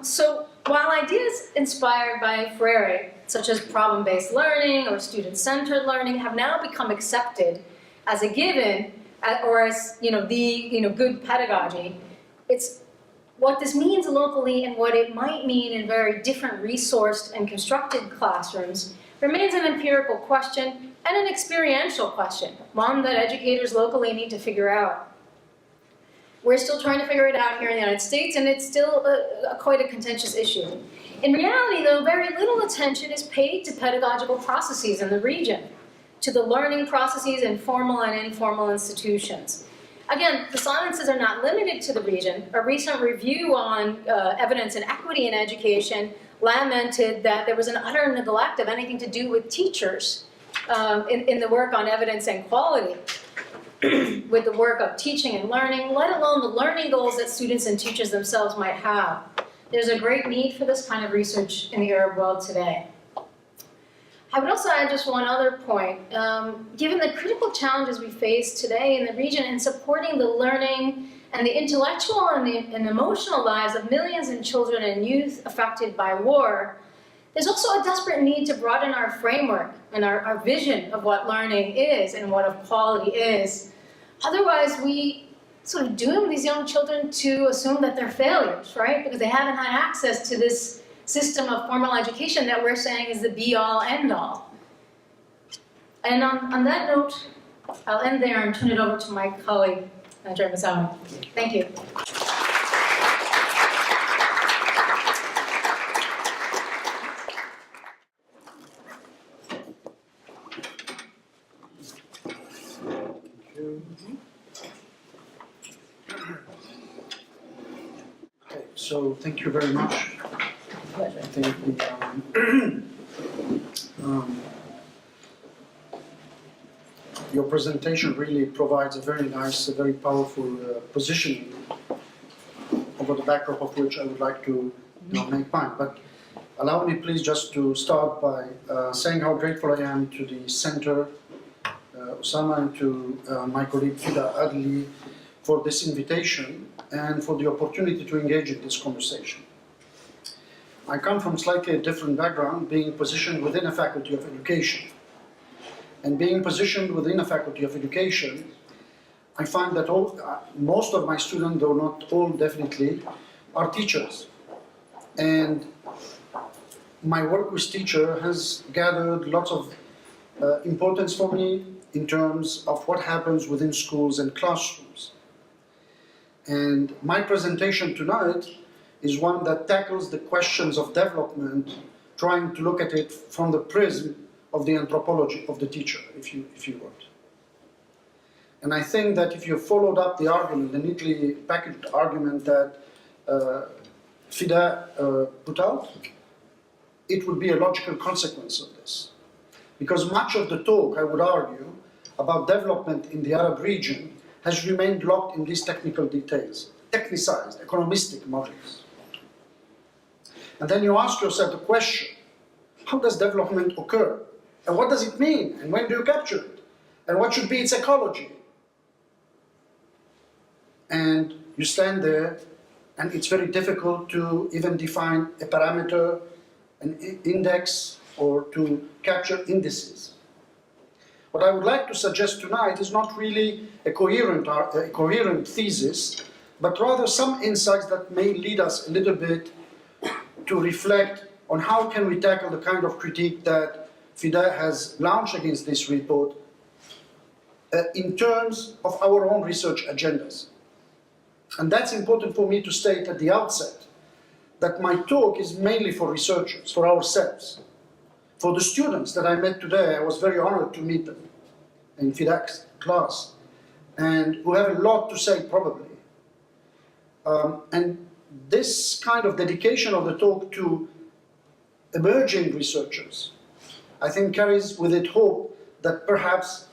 So while ideas inspired by Freire such as problem-based learning or student-centered learning, have now become accepted as a given, or as good pedagogy. It's what this means locally and what it might mean in very different resourced and constructed classrooms remains an empirical question and an experiential question, one that educators locally need to figure out. We're still trying to figure it out here in the United States, and it's still quite a contentious issue. In reality, though, very little attention is paid to pedagogical processes in the region, to the learning processes in formal and informal institutions. Again, the silences are not limited to the region. A recent review on evidence and equity in education lamented that there was an utter neglect of anything to do with teachers in the work on evidence and quality, with the work of teaching and learning, let alone the learning goals that students and teachers themselves might have. There's a great need for this kind of research in the Arab world today. I would also add just one other point. Given the critical challenges we face today in the region in supporting the learning and the intellectual and emotional lives of millions of children and youth affected by war, there's also a desperate need to broaden our framework and our vision of what learning is and what equality is. Otherwise, we sort of doom these young children to assume that they're failures, right? Because they haven't had access to this system of formal education that we're saying is the be-all, end-all. And on that note, I'll end there and turn it over to my colleague, Dr. Mazawi. Thank you. Okay, so thank you very much. Pleasure. I think your presentation really provides a very nice, a very powerful positioning over the backdrop of which I would like to make mine. But allow me please just to start by saying how grateful I am to the Center, Osama, and to my colleague Fida Adely for this invitation and for the opportunity to engage in this conversation. I come from slightly a different background, being positioned within a faculty of education. And being positioned within a faculty of education, I find that most of my students, though not all definitely, are teachers. And my work with teachers has gathered lots of importance for me in terms of what happens within schools and classrooms. And my presentation tonight is one that tackles the questions of development, trying to look at it from the prism of the anthropology of the teacher, if you want. And I think that if you followed up the argument, the neatly packaged argument that Fida put out, it would be a logical consequence of this. Because much of the talk, I would argue, about development in the Arab region has remained locked in these technical details, technicized, economistic models. And then you ask yourself the question, how does development occur? And what does it mean? And when do you capture it? And what should be its ecology? And you stand there, and it's very difficult to even define a parameter, an index, or to capture indices. What I would like to suggest tonight is not really a coherent thesis, but rather some insights that may lead us a little bit to reflect on how can we tackle the kind of critique that Fida has launched against this report in terms of our own research agendas. And that's important for me to state at the outset, that my talk is mainly for researchers, for ourselves. For the students that I met today, I was very honored to meet them in Fida's class, and who have a lot to say probably. And this kind of dedication of the talk to emerging researchers, I think carries with it hope that perhaps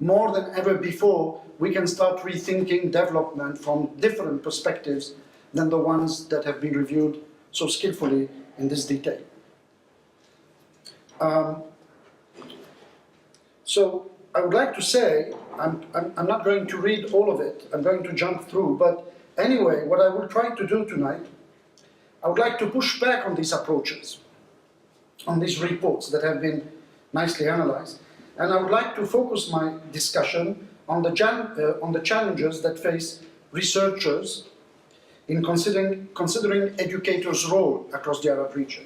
more than ever before, we can start rethinking development from different perspectives than the ones that have been reviewed so skillfully in this detail. So I would like to say, I'm not going to read all of it, I'm going to jump through, but anyway, what I will try to do tonight, I would like to push back on these approaches on these reports that have been nicely analyzed. And I would like to focus my discussion on the challenges that face researchers in considering educators' role across the Arab region.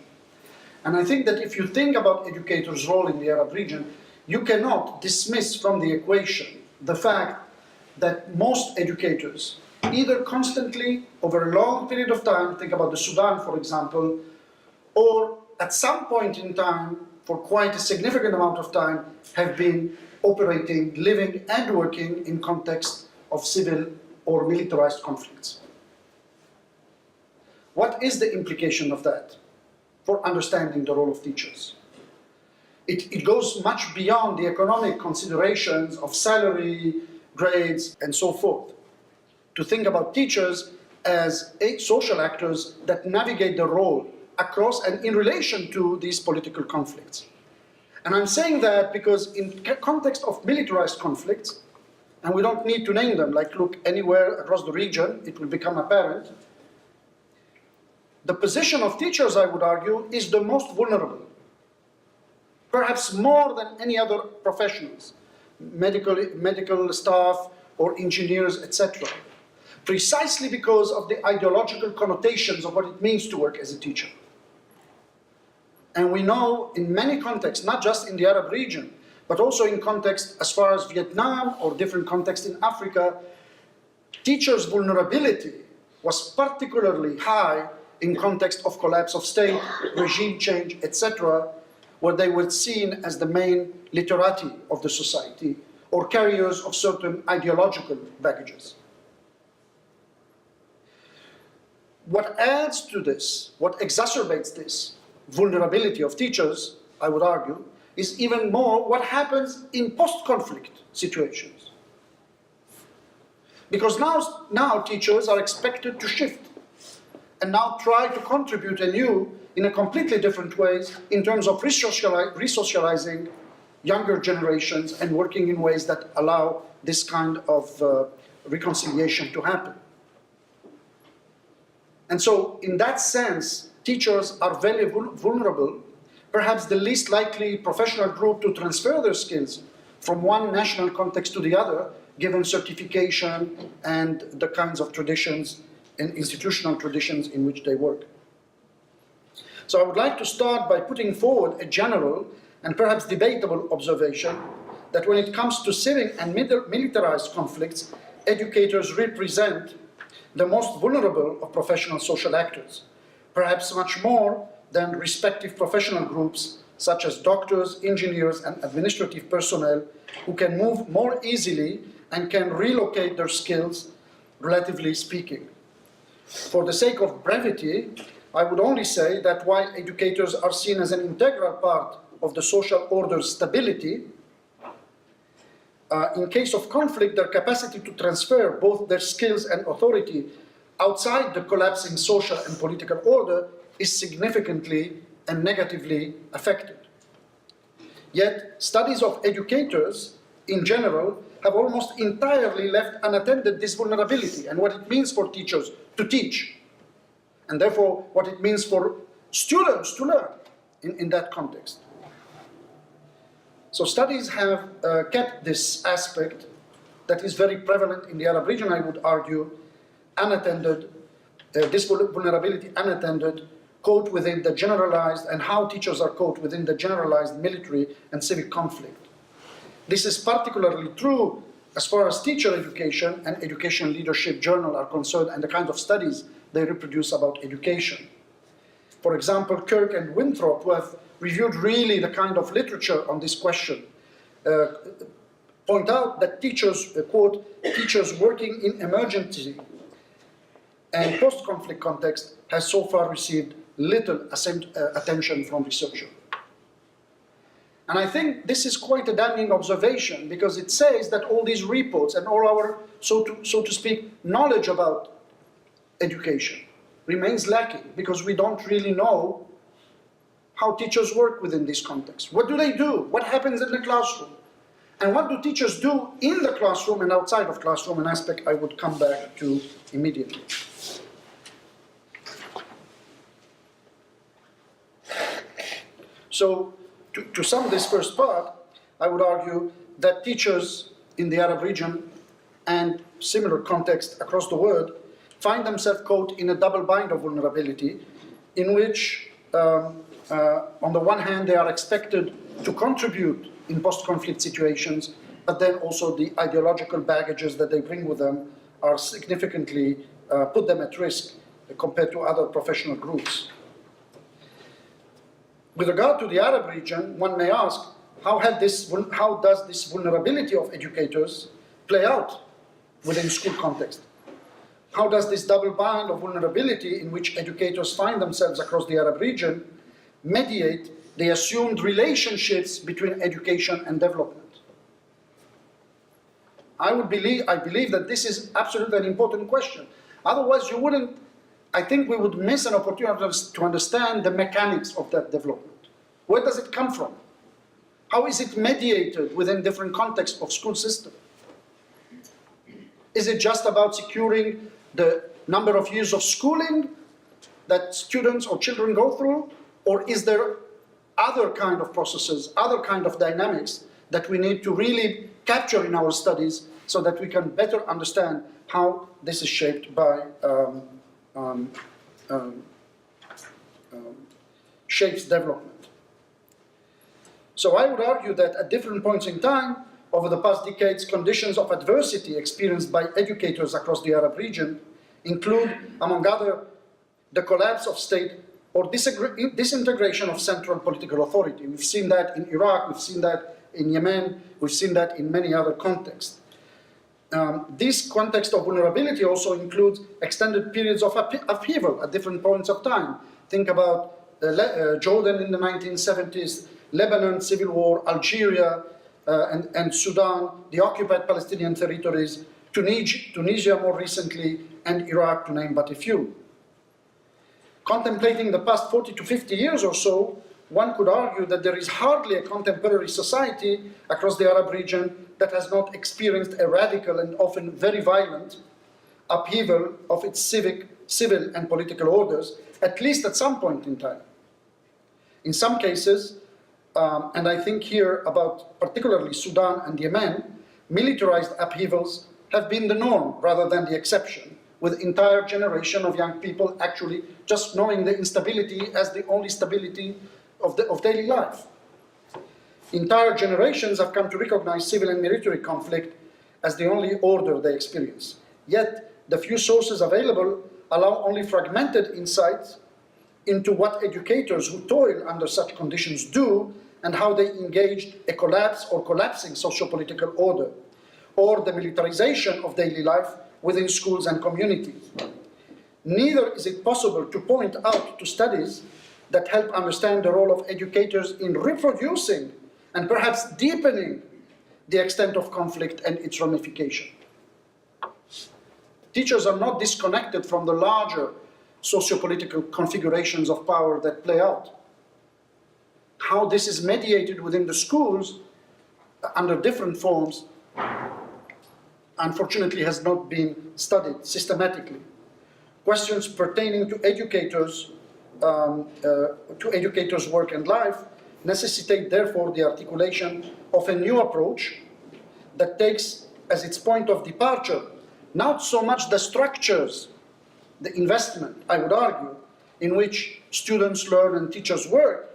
And I think that if you think about educators' role in the Arab region, you cannot dismiss from the equation the fact that most educators, either constantly over a long period of time, think about the Sudan, for example, or at some point in time, for quite a significant amount of time, have been operating, living and working in context of civil or militarized conflicts. What is the implication of that for understanding the role of teachers? It goes much beyond the economic considerations of salary, grades, and so forth. To think about teachers as social actors that navigate the role across and in relation to these political conflicts. And I'm saying that because in context of militarized conflicts, and we don't need to name them, like look anywhere across the region, it will become apparent, the position of teachers, I would argue, is the most vulnerable. Perhaps more than any other professionals, medical staff or engineers, etc. Precisely because of the ideological connotations of what it means to work as a teacher. And we know in many contexts, not just in the Arab region, but also in context as far as Vietnam or different contexts in Africa, teachers' vulnerability was particularly high in context of collapse of state, regime change, etc., where they were seen as the main literati of the society or carriers of certain ideological baggages. What adds to this, what exacerbates this vulnerability of teachers, I would argue, is even more what happens in post-conflict situations. Because now teachers are expected to shift and now try to contribute anew in a completely different ways in terms of resocializing younger generations and working in ways that allow this kind of reconciliation to happen. And so, in that sense, teachers are very vulnerable, perhaps the least likely professional group to transfer their skills from one national context to the other, given certification and the kinds of traditions and institutional traditions in which they work. So I would like to start by putting forward a general and perhaps debatable observation that when it comes to civil and militarized conflicts, educators represent the most vulnerable of professional social actors, perhaps much more than respective professional groups such as doctors, engineers, and administrative personnel who can move more easily and can relocate their skills, relatively speaking. For the sake of brevity, I would only say that while educators are seen as an integral part of the social order's stability, in case of conflict, their capacity to transfer both their skills and authority outside the collapsing social and political order is significantly and negatively affected. Yet, studies of educators in general have almost entirely left unattended this vulnerability and what it means for teachers to teach, and therefore what it means for students to learn in that context. So studies have kept this aspect that is very prevalent in the Arab region, I would argue, unattended, this vulnerability unattended, caught within the generalized, and how teachers are caught within the generalized military and civic conflict. This is particularly true as far as teacher education and education leadership journal are concerned and the kind of studies they reproduce about education. For example, Kirk and Winthrop, who have reviewed really the kind of literature on this question, point out that teachers, quote, teachers working in emergency and post-conflict context has so far received little attention from researchers. And I think this is quite a damning observation because it says that all these reports and all our, so to speak, knowledge about education remains lacking because we don't really know how teachers work within this context. What do they do? What happens in the classroom? And what do teachers do in the classroom and outside of classroom, an aspect I would come back to immediately. So to sum this first part, I would argue that teachers in the Arab region and similar contexts across the world find themselves caught in a double bind of vulnerability in which, on the one hand, they are expected to contribute in post-conflict situations, but then also the ideological baggages that they bring with them are significantly put them at risk compared to other professional groups. With regard to the Arab region, one may ask, how does this vulnerability of educators play out within school context? How does this double bind of vulnerability in which educators find themselves across the Arab region mediate the assumed relationships between education and development? I believe that this is absolutely an important question. Otherwise, I think we would miss an opportunity to understand the mechanics of that development. Where does it come from? How is it mediated within different contexts of school system? Is it just about securing the number of years of schooling that students or children go through? Or is there other kind of processes, other kind of dynamics that we need to really capture in our studies so that we can better understand how this is shaped by shapes development? So I would argue that at different points in time, over the past decades, conditions of adversity experienced by educators across the Arab region include, among other, the collapse of state or disintegration of central political authority. We've seen that in Iraq, we've seen that in Yemen, we've seen that in many other contexts. This context of vulnerability also includes extended periods of upheaval at different points of time. Think about Jordan in the 1970s, Lebanon, civil war, Algeria, and Sudan, the occupied Palestinian territories, Tunisia more recently, and Iraq, to name but a few. Contemplating the past 40 to 50 years or so, one could argue that there is hardly a contemporary society across the Arab region that has not experienced a radical and often very violent upheaval of its civil and political orders, at least at some point in time. In some cases, and I think here about particularly Sudan and Yemen, militarized upheavals have been the norm rather than the exception, with entire generation of young people actually just knowing the instability as the only stability of daily life. Entire generations have come to recognize civil and military conflict as the only order they experience. Yet, the few sources available allow only fragmented insights into what educators who toil under such conditions do and how they engage a collapse or collapsing socio-political order, or the militarization of daily life within schools and communities. Neither is it possible to point out to studies that help understand the role of educators in reproducing and perhaps deepening the extent of conflict and its ramification. Teachers are not disconnected from the larger socio-political configurations of power that play out. How this is mediated within the schools under different forms, unfortunately, has not been studied systematically. Questions pertaining to educators' work and life necessitate, therefore, the articulation of a new approach that takes as its point of departure not so much the structures, the investment, I would argue, in which students learn and teachers work,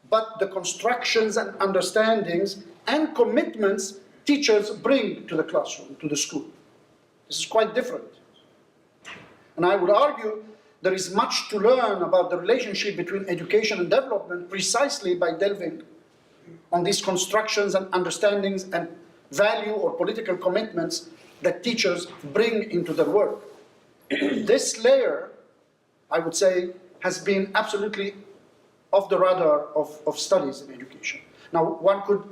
but the constructions and understandings and commitments teachers bring to the classroom, to the school. This is quite different. And I would argue there is much to learn about the relationship between education and development precisely by delving on these constructions and understandings and value or political commitments that teachers bring into their work. This layer, I would say, has been absolutely off the radar of studies in education. Now, one could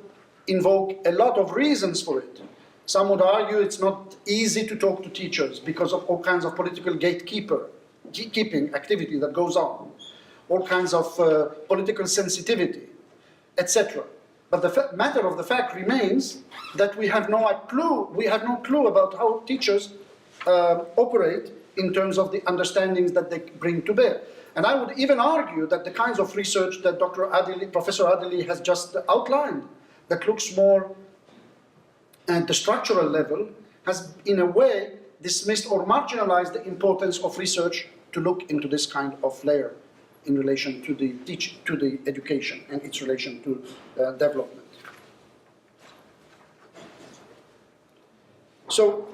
invoke a lot of reasons for it. Some would argue it's not easy to talk to teachers because of all kinds of political gatekeeping activity that goes on, all kinds of political sensitivity, etc. But the matter of the fact remains that we have no clue about how teachers operate in terms of the understandings that they bring to bear. And I would even argue that the kinds of research that Professor Adely has just outlined, that looks more at the structural level, has in a way dismissed or marginalized the importance of research to look into this kind of layer in relation to the education and its relation to development. So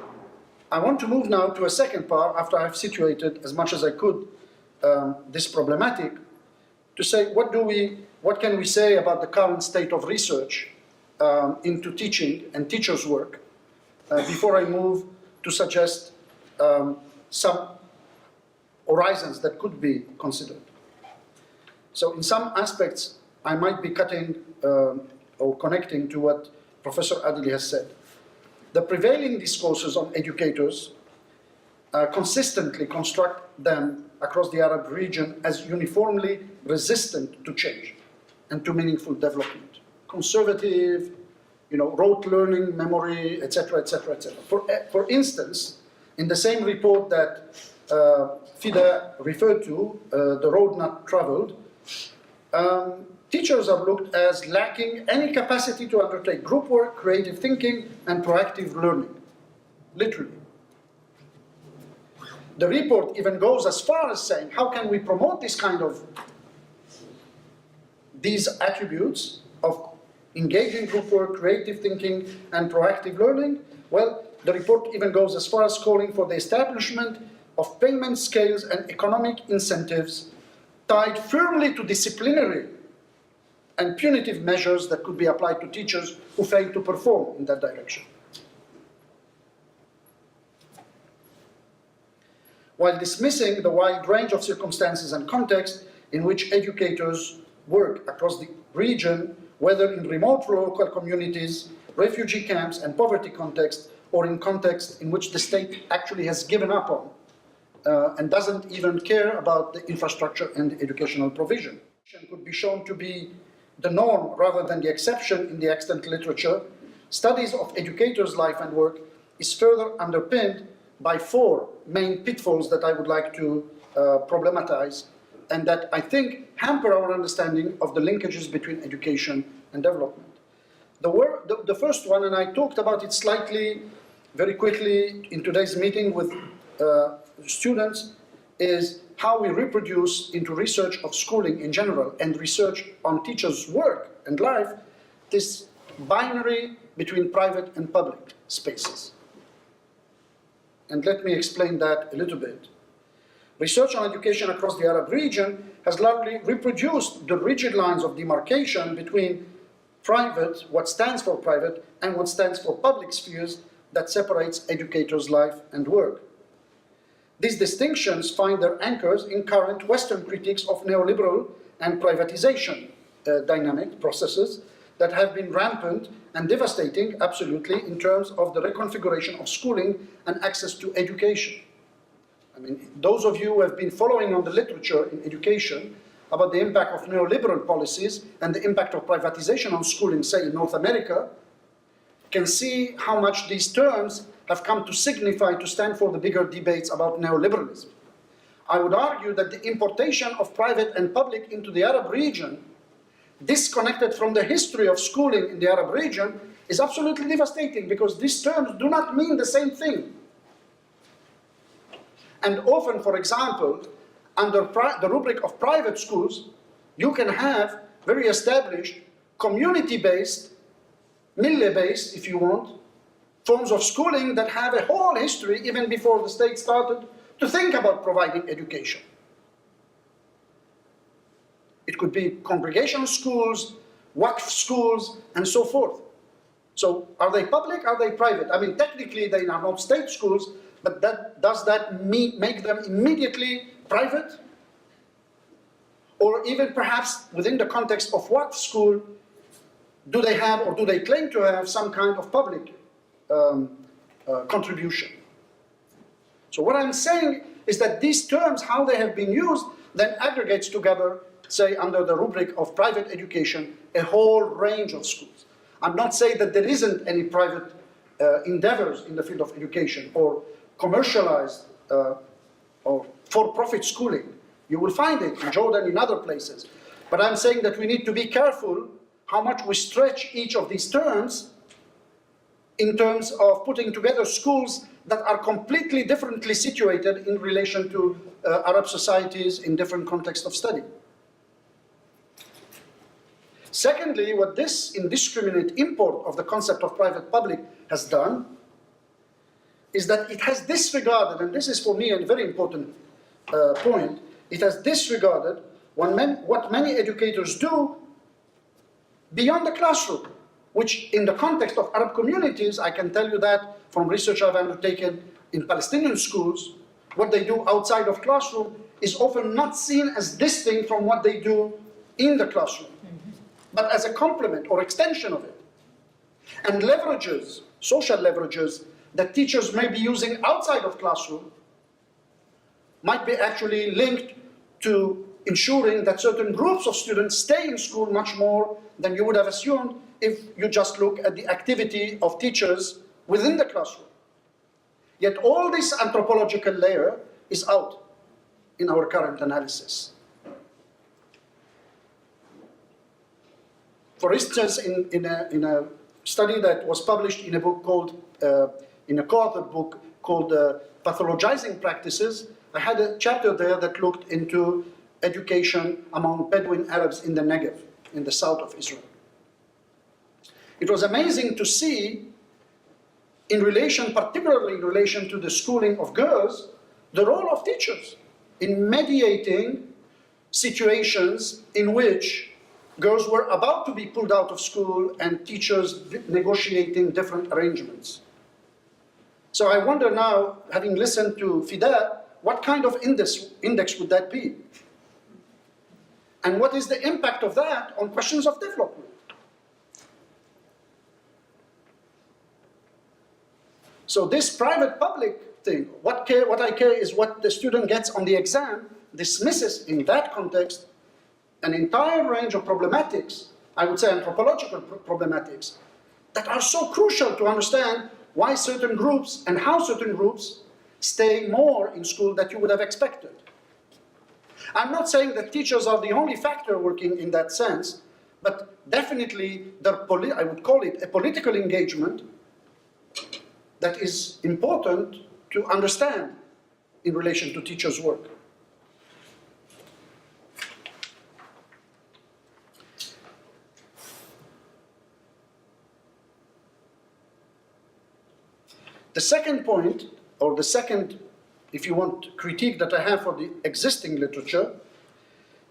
I want to move now to a second part, after I've situated as much as I could this problematic, to say what can we say about the current state of research into teaching and teachers' work before I move to suggest some horizons that could be considered. So in some aspects, I might be cutting or connecting to what Professor Adely has said. The prevailing discourses on educators consistently construct them across the Arab region as uniformly resistant to change and to meaningful development. Conservative, rote learning, memory, etc., etc., etc. For instance, in the same report that Fida referred to, The Road Not Traveled, teachers are looked as lacking any capacity to undertake group work, creative thinking, and proactive learning, literally. The report even goes as far as saying, how can we promote these attributes of engaging group work, creative thinking, and proactive learning? Well, the report even goes as far as calling for the establishment of payment scales and economic incentives tied firmly to disciplinary and punitive measures that could be applied to teachers who fail to perform in that direction. While dismissing the wide range of circumstances and contexts in which educators work across the region, whether in remote local communities, refugee camps, and poverty contexts, or in contexts in which the state actually has given up on and doesn't even care about the infrastructure and the educational provision. Could be shown to be the norm rather than the exception in the extant literature. Studies of educators' life and work is further underpinned by 4 main pitfalls that I would like to problematize, and that I think hamper our understanding of the linkages between education and development. The first one, and I talked about it slightly, very quickly in today's meeting with students, is how we reproduce into research of schooling in general and research on teachers' work and life this binary between private and public spaces. And let me explain that a little bit. Research on education across the Arab region has largely reproduced the rigid lines of demarcation between private, what stands for private, and what stands for public spheres that separates educators' life and work. These distinctions find their anchors in current Western critiques of neoliberal and privatization dynamic processes that have been rampant and devastating, absolutely, in terms of the reconfiguration of schooling and access to education. I mean, those of you who have been following on the literature in education about the impact of neoliberal policies and the impact of privatization on schooling, say in North America, can see how much these terms have come to signify, to stand for the bigger debates about neoliberalism. I would argue that the importation of private and public into the Arab region, disconnected from the history of schooling in the Arab region, is absolutely devastating, because these terms do not mean the same thing. And often, for example, under the rubric of private schools, you can have very established, community-based, millet-based, if you want, forms of schooling that have a whole history, even before the state started to think about providing education. It could be congregational schools, waqf schools, and so forth. So are they public, are they private? I mean, technically they are not state schools, but does that make them immediately private? Or even perhaps within the context of waqf school, do they have, or do they claim to have, some kind of public contribution? So what I'm saying is that these terms, how they have been used, then aggregates together, say under the rubric of private education, a whole range of schools. I'm not saying that there isn't any private endeavors in the field of education, or commercialized or for-profit schooling, You will find it in Jordan, in other places. But I'm saying that we need to be careful how much we stretch each of these terms in terms of putting together schools that are completely differently situated in relation to Arab societies in different contexts of study. Secondly, what this indiscriminate import of the concept of private-public has done is that it has disregarded, and this is for me a very important point, it has disregarded what many educators do beyond the classroom, which in the context of Arab communities, I can tell you that from research I've undertaken in Palestinian schools, what they do outside of classroom is often not seen as distinct from what they do in the classroom, but as a complement or extension of it. And leverages, social leverages, that teachers may be using outside of classroom might be actually linked to ensuring that certain groups of students stay in school much more than you would have assumed if you just look at the activity of teachers within the classroom. Yet all this anthropological layer is out in our current analysis. For instance, in a study that was published in a book called, in a co-authored book called Pathologizing Practices, I had a chapter there that looked into education among Bedouin Arabs in the Negev, in the south of Israel. It was amazing to see, particularly in relation to the schooling of girls, the role of teachers in mediating situations in which girls were about to be pulled out of school and teachers negotiating different arrangements. So I wonder now, having listened to Fida, what kind of index would that be? And what is the impact of that on questions of development? So this private-public thing, what I care is what the student gets on the exam, dismisses in that context an entire range of problematics, I would say anthropological problematics, that are so crucial to understand why certain groups and how certain groups stay more in school than you would have expected. I'm not saying that teachers are the only factor working in that sense, but definitely I would call it a political engagement that is important to understand in relation to teachers' work. The second point, or the second, if you want, critique that I have for the existing literature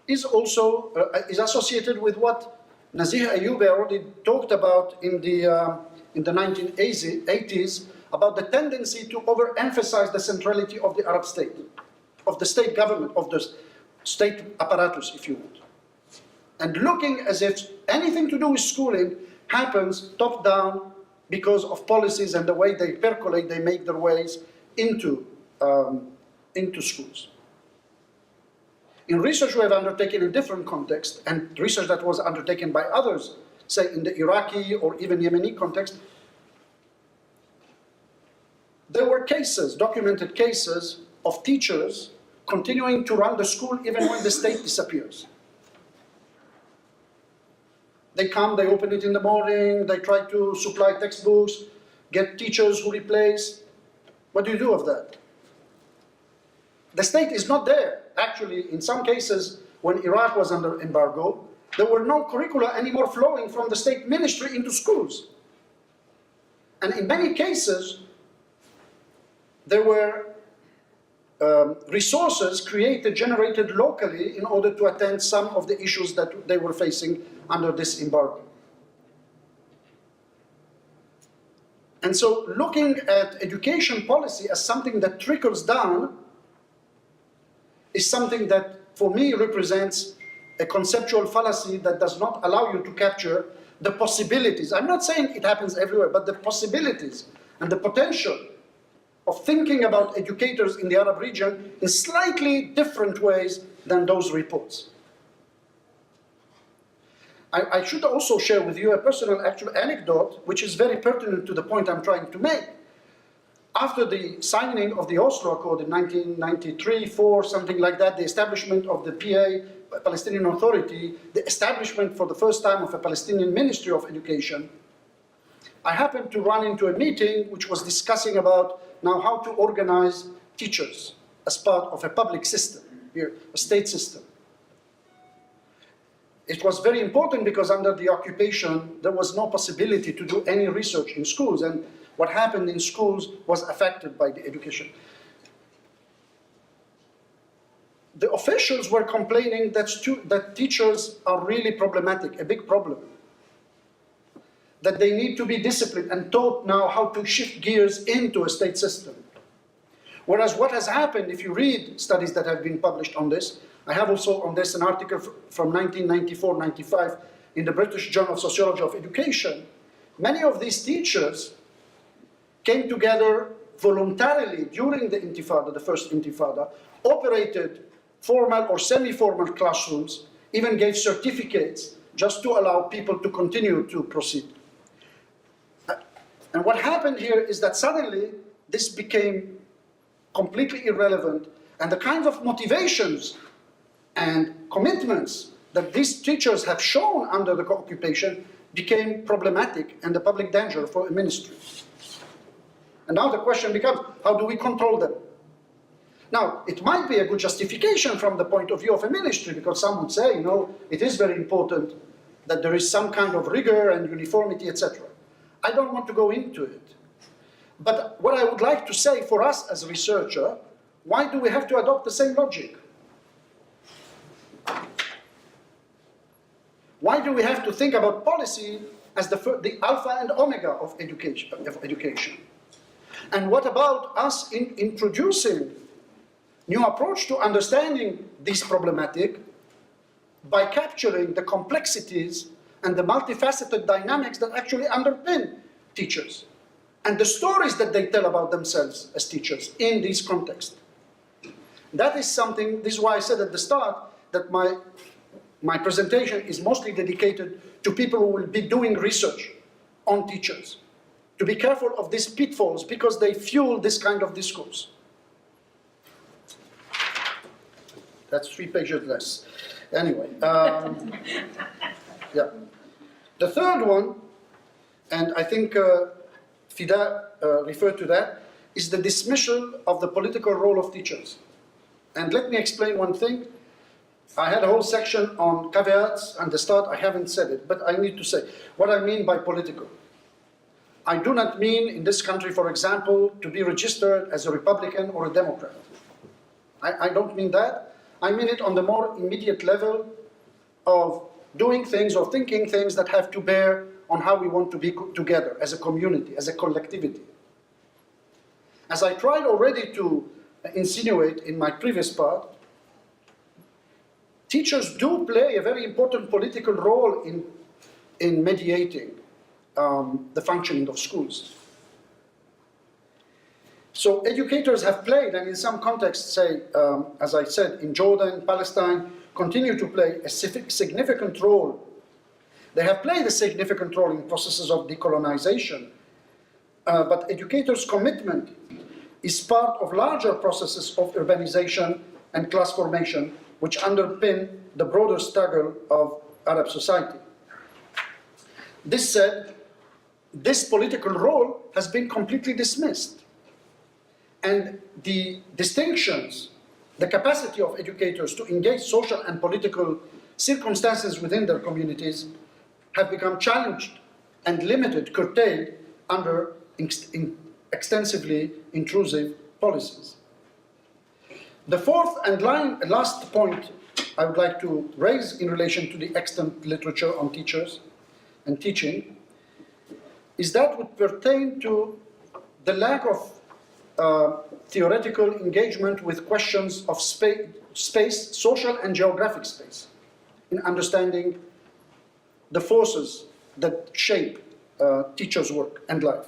is also associated with what Nazih Ayoubi already talked about in the 1980s about the tendency to overemphasize the centrality of the Arab state, of the state government, of the state apparatus, if you want. And looking as if anything to do with schooling happens top-down because of policies and the way they percolate, they make their ways into schools. In research we have undertaken in different context, and research that was undertaken by others, say in the Iraqi or even Yemeni context, there were cases, documented cases, of teachers continuing to run the school even when the state disappears. They come, they open it in the morning, they try to supply textbooks, get teachers who replace. What do you do of that? The state is not there. Actually, in some cases, when Iraq was under embargo, there were no curricula anymore flowing from the state ministry into schools. And in many cases, there were resources generated locally in order to attend some of the issues that they were facing under this embargo. And so looking at education policy as something that trickles down is something that, for me, represents a conceptual fallacy that does not allow you to capture the possibilities. I'm not saying it happens everywhere, but the possibilities and the potential of thinking about educators in the Arab region in slightly different ways than those reports. I should also share with you a personal actual anecdote which is very pertinent to the point I'm trying to make. after the signing of the Oslo Accord in 1993, 4, something like that, the establishment of the PA, Palestinian Authority, the establishment for the first time of a Palestinian Ministry of Education, I happened to run into a meeting which was discussing about now how to organize teachers as part of a public system, here, a state system. It was very important because under the occupation, there was no possibility to do any research in schools, and what happened in schools was affected by the education. The officials were complaining that teachers are really problematic, a big problem. That they need to be disciplined and taught now how to shift gears into a state system. Whereas what has happened, if you read studies that have been published on this, I have also on this an article from 1994-95 in the British Journal of Sociology of Education. Many of these teachers came together voluntarily during the Intifada, the first Intifada, operated formal or semi-formal classrooms, even gave certificates just to allow people to continue to proceed. And what happened here is that suddenly this became completely irrelevant, and the kinds of motivations and commitments that these teachers have shown under the occupation became problematic and a public danger for a ministry. And now the question becomes, how do we control them? Now, it might be a good justification from the point of view of a ministry, because some would say, you know, it is very important that there is some kind of rigor and uniformity, etc. I don't want to go into it. But what I would like to say for us as a researcher, why do we have to adopt the same logic? Why do we have to think about policy as the alpha and omega of education? And what about us in introducing new approach to understanding this problematic by capturing the complexities and the multifaceted dynamics that actually underpin teachers and the stories that they tell about themselves as teachers in this context? That is something, this is why I said at the start that my presentation is mostly dedicated to people who will be doing research on teachers, to be careful of these pitfalls because they fuel this kind of discourse. That's 3 pages less. Anyway, yeah. The third one, and I think Fida referred to that, is the dismissal of the political role of teachers. And let me explain one thing. I had a whole section on caveats at the start. I haven't said it, but I need to say what I mean by political. I do not mean in this country, for example, to be registered as a Republican or a Democrat. I don't mean that. I mean it on the more immediate level of doing things or thinking things that have to bear on how we want to be together as a community, as a collectivity. As I tried already to insinuate in my previous part, teachers do play a very important political role in mediating the functioning of schools. So educators have played, and in some contexts, say, as I said, in Jordan, Palestine, continue to play a significant role. They have played a significant role in processes of decolonization, but educators' commitment is part of larger processes of urbanization and class formation, which underpin the broader struggle of Arab society. This said, this political role has been completely dismissed. And the distinctions, the capacity of educators to engage social and political circumstances within their communities have become challenged and limited, curtailed under extensively intrusive policies. The fourth and last point I would like to raise in relation to the extant literature on teachers and teaching is that would pertain to the lack of theoretical engagement with questions of space, social and geographic space, in understanding the forces that shape teachers' work and life.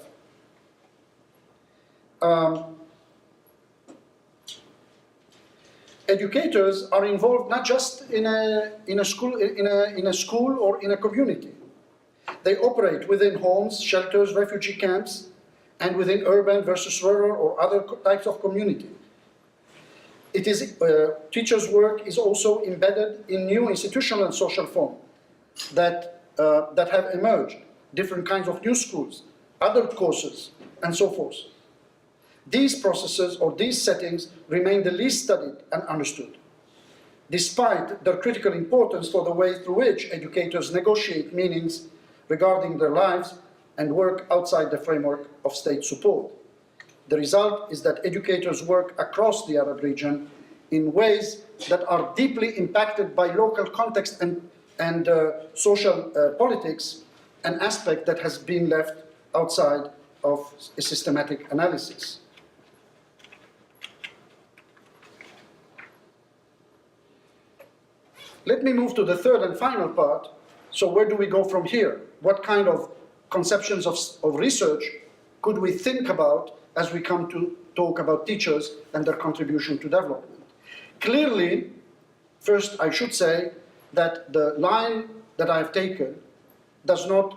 Educators are involved not just in a school or in a community. They operate within homes, shelters, refugee camps, and within urban versus rural or other types of community. It is, teachers' work is also embedded in new institutional and social forms that have emerged, different kinds of new schools, adult courses, and so forth. These processes or these settings remain the least studied and understood, despite their critical importance for the way through which educators negotiate meanings regarding their lives and work outside the framework of state support. The result is that educators work across the Arab region in ways that are deeply impacted by local context and social politics, an aspect that has been left outside of a systematic analysis. Let me move to the third and final part. So where do we go from here? What kind of conceptions of research could we think about as we come to talk about teachers and their contribution to development? Clearly, first I should say that the line that I've taken does not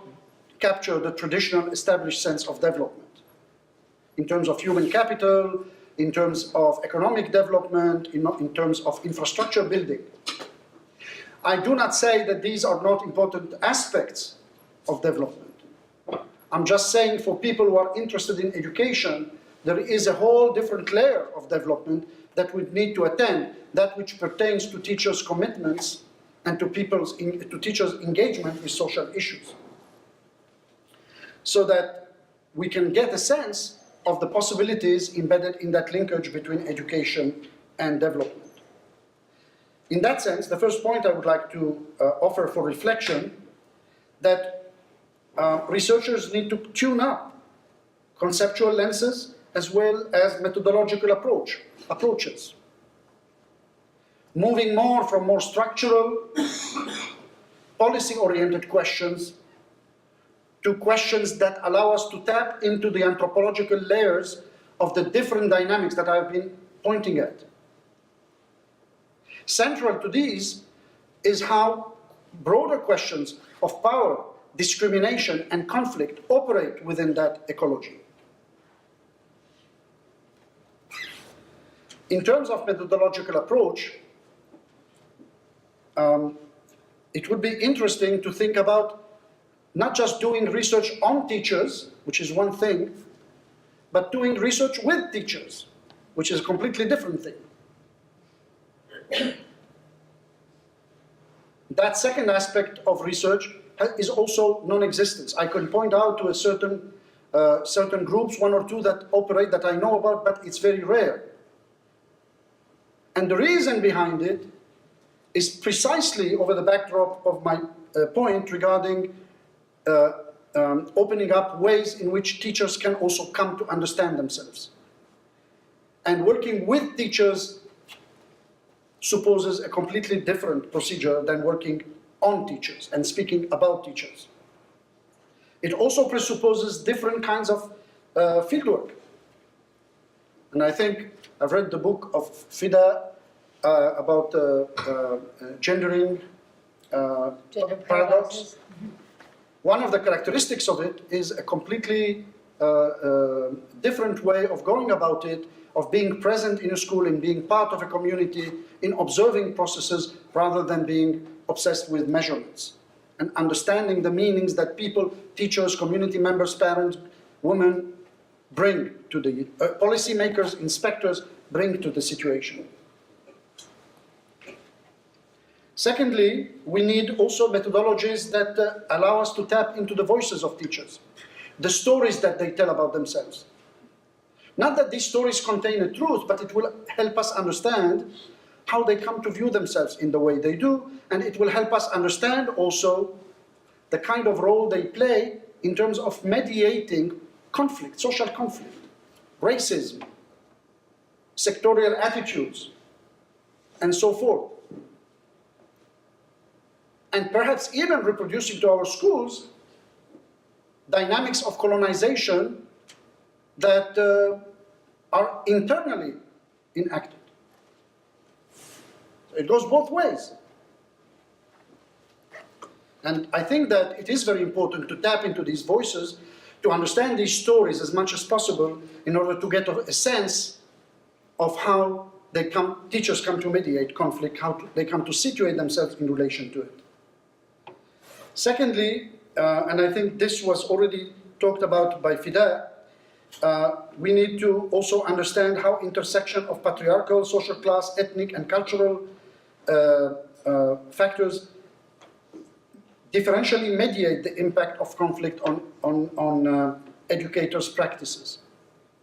capture the traditional established sense of development in terms of human capital, in terms of economic development, in terms of infrastructure building. I do not say that these are not important aspects of development. I'm just saying for people who are interested in education, there is a whole different layer of development that we need to attend, that which pertains to teachers' commitments and to teachers' engagement with social issues. So that we can get a sense of the possibilities embedded in that linkage between education and development. In that sense, the first point I would like to offer for reflection, that researchers need to tune up conceptual lenses as well as methodological approaches. Moving more from more structural, policy-oriented questions to questions that allow us to tap into the anthropological layers of the different dynamics that I've been pointing at. Central to these is how broader questions of power, discrimination, and conflict operate within that ecology. In terms of methodological approach, it would be interesting to think about not just doing research on teachers, which is one thing, but doing research with teachers, which is a completely different thing. That second aspect of research is also non-existence. I can point out to a certain groups, one or two that operate that I know about, but it's very rare. And the reason behind it is precisely over the backdrop of my point regarding opening up ways in which teachers can also come to understand themselves. And working with teachers supposes a completely different procedure than working on teachers and speaking about teachers. It also presupposes different kinds of fieldwork. And I think I've read the book of Fida about gendering Gender paradox. One of the characteristics of it is a completely different way of going about it, of being present in a school and being part of a community, in observing processes rather than being obsessed with measurements, and understanding the meanings that people, teachers, community members, parents, women bring to the policymakers, inspectors bring to the situation. Secondly, we need also methodologies that allow us to tap into the voices of teachers, the stories that they tell about themselves. Not that these stories contain a truth, but it will help us understand how they come to view themselves in the way they do, and it will help us understand also the kind of role they play in terms of mediating conflict, social conflict, racism, sectorial attitudes, and so forth. And perhaps even reproducing to our schools dynamics of colonization that are internally enacted. It goes both ways. And I think that it is very important to tap into these voices to understand these stories as much as possible in order to get a sense of how teachers come to mediate conflict, they come to situate themselves in relation to it. Secondly, and I think this was already talked about by Fida, we need to also understand how intersection of patriarchal, social class, ethnic, and cultural factors differentially mediate the impact of conflict on educators' practices.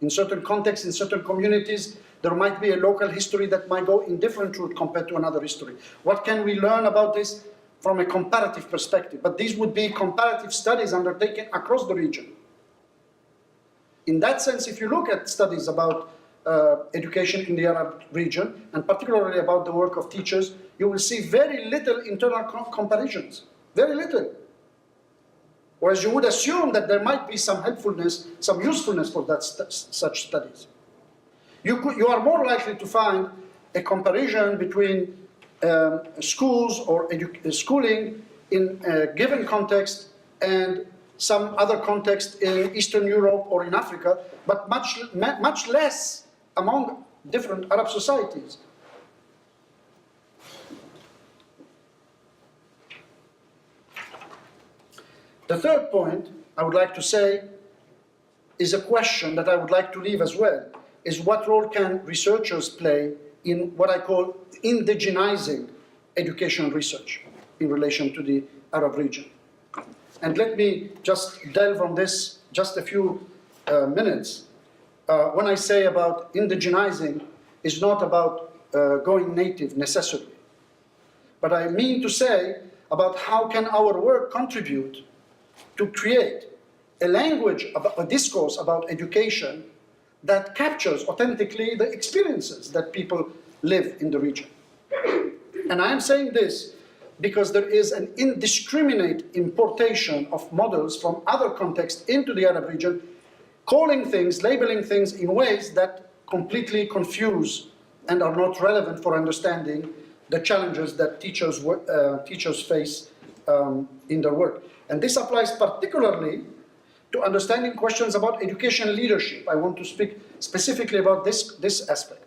In certain contexts, in certain communities, there might be a local history that might go in different route compared to another history. What can we learn about this from a comparative perspective? But these would be comparative studies undertaken across the region. In that sense, if you look at studies about education in the Arab region, and particularly about the work of teachers, you will see very little internal comparisons, very little. Whereas you would assume that there might be some helpfulness, some usefulness for such studies. You are more likely to find a comparison between schools or schooling in a given context and some other context in Eastern Europe or in Africa, but much less among different Arab societies. The third point I would like to say is a question that I would like to leave as well, is what role can researchers play in what I call indigenizing educational research in relation to the Arab region. And let me just delve on this just a few minutes. When I say about indigenizing, it's not about going native necessarily. But I mean to say about how can our work contribute to create a language, a discourse about education that captures authentically the experiences that people live in the region. And I am saying this because there is an indiscriminate importation of models from other contexts into the Arab region, calling things, labeling things in ways that completely confuse and are not relevant for understanding the challenges that teachers face in their work. And this applies particularly to understanding questions about education leadership. I want to speak specifically about this aspect,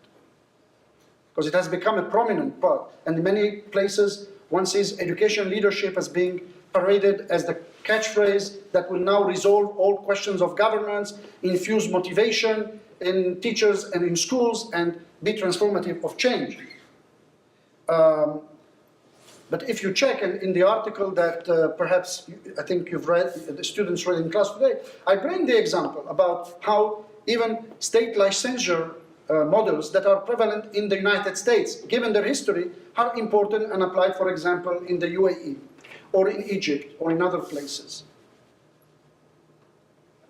because it has become a prominent part. And in many places, one sees education leadership as being paraded as the catchphrase that will now resolve all questions of governance, infuse motivation in teachers and in schools, and be transformative of change. But if you check in the article that perhaps I think you've read, the students read in class today, I bring the example about how even state licensure models that are prevalent in the United States, given their history, are important and applied, for example, in the UAE or in Egypt or in other places.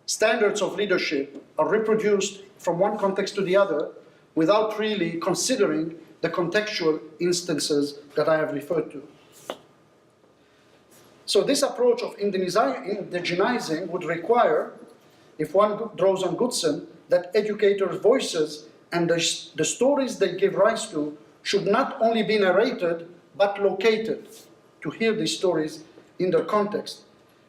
Standards of leadership are reproduced from one context to the other without really considering the contextual instances that I have referred to. So this approach of indigenizing would require, if one draws on Goodson, that educators' voices and the stories they give rise to should not only be narrated, but located, to hear these stories in their context,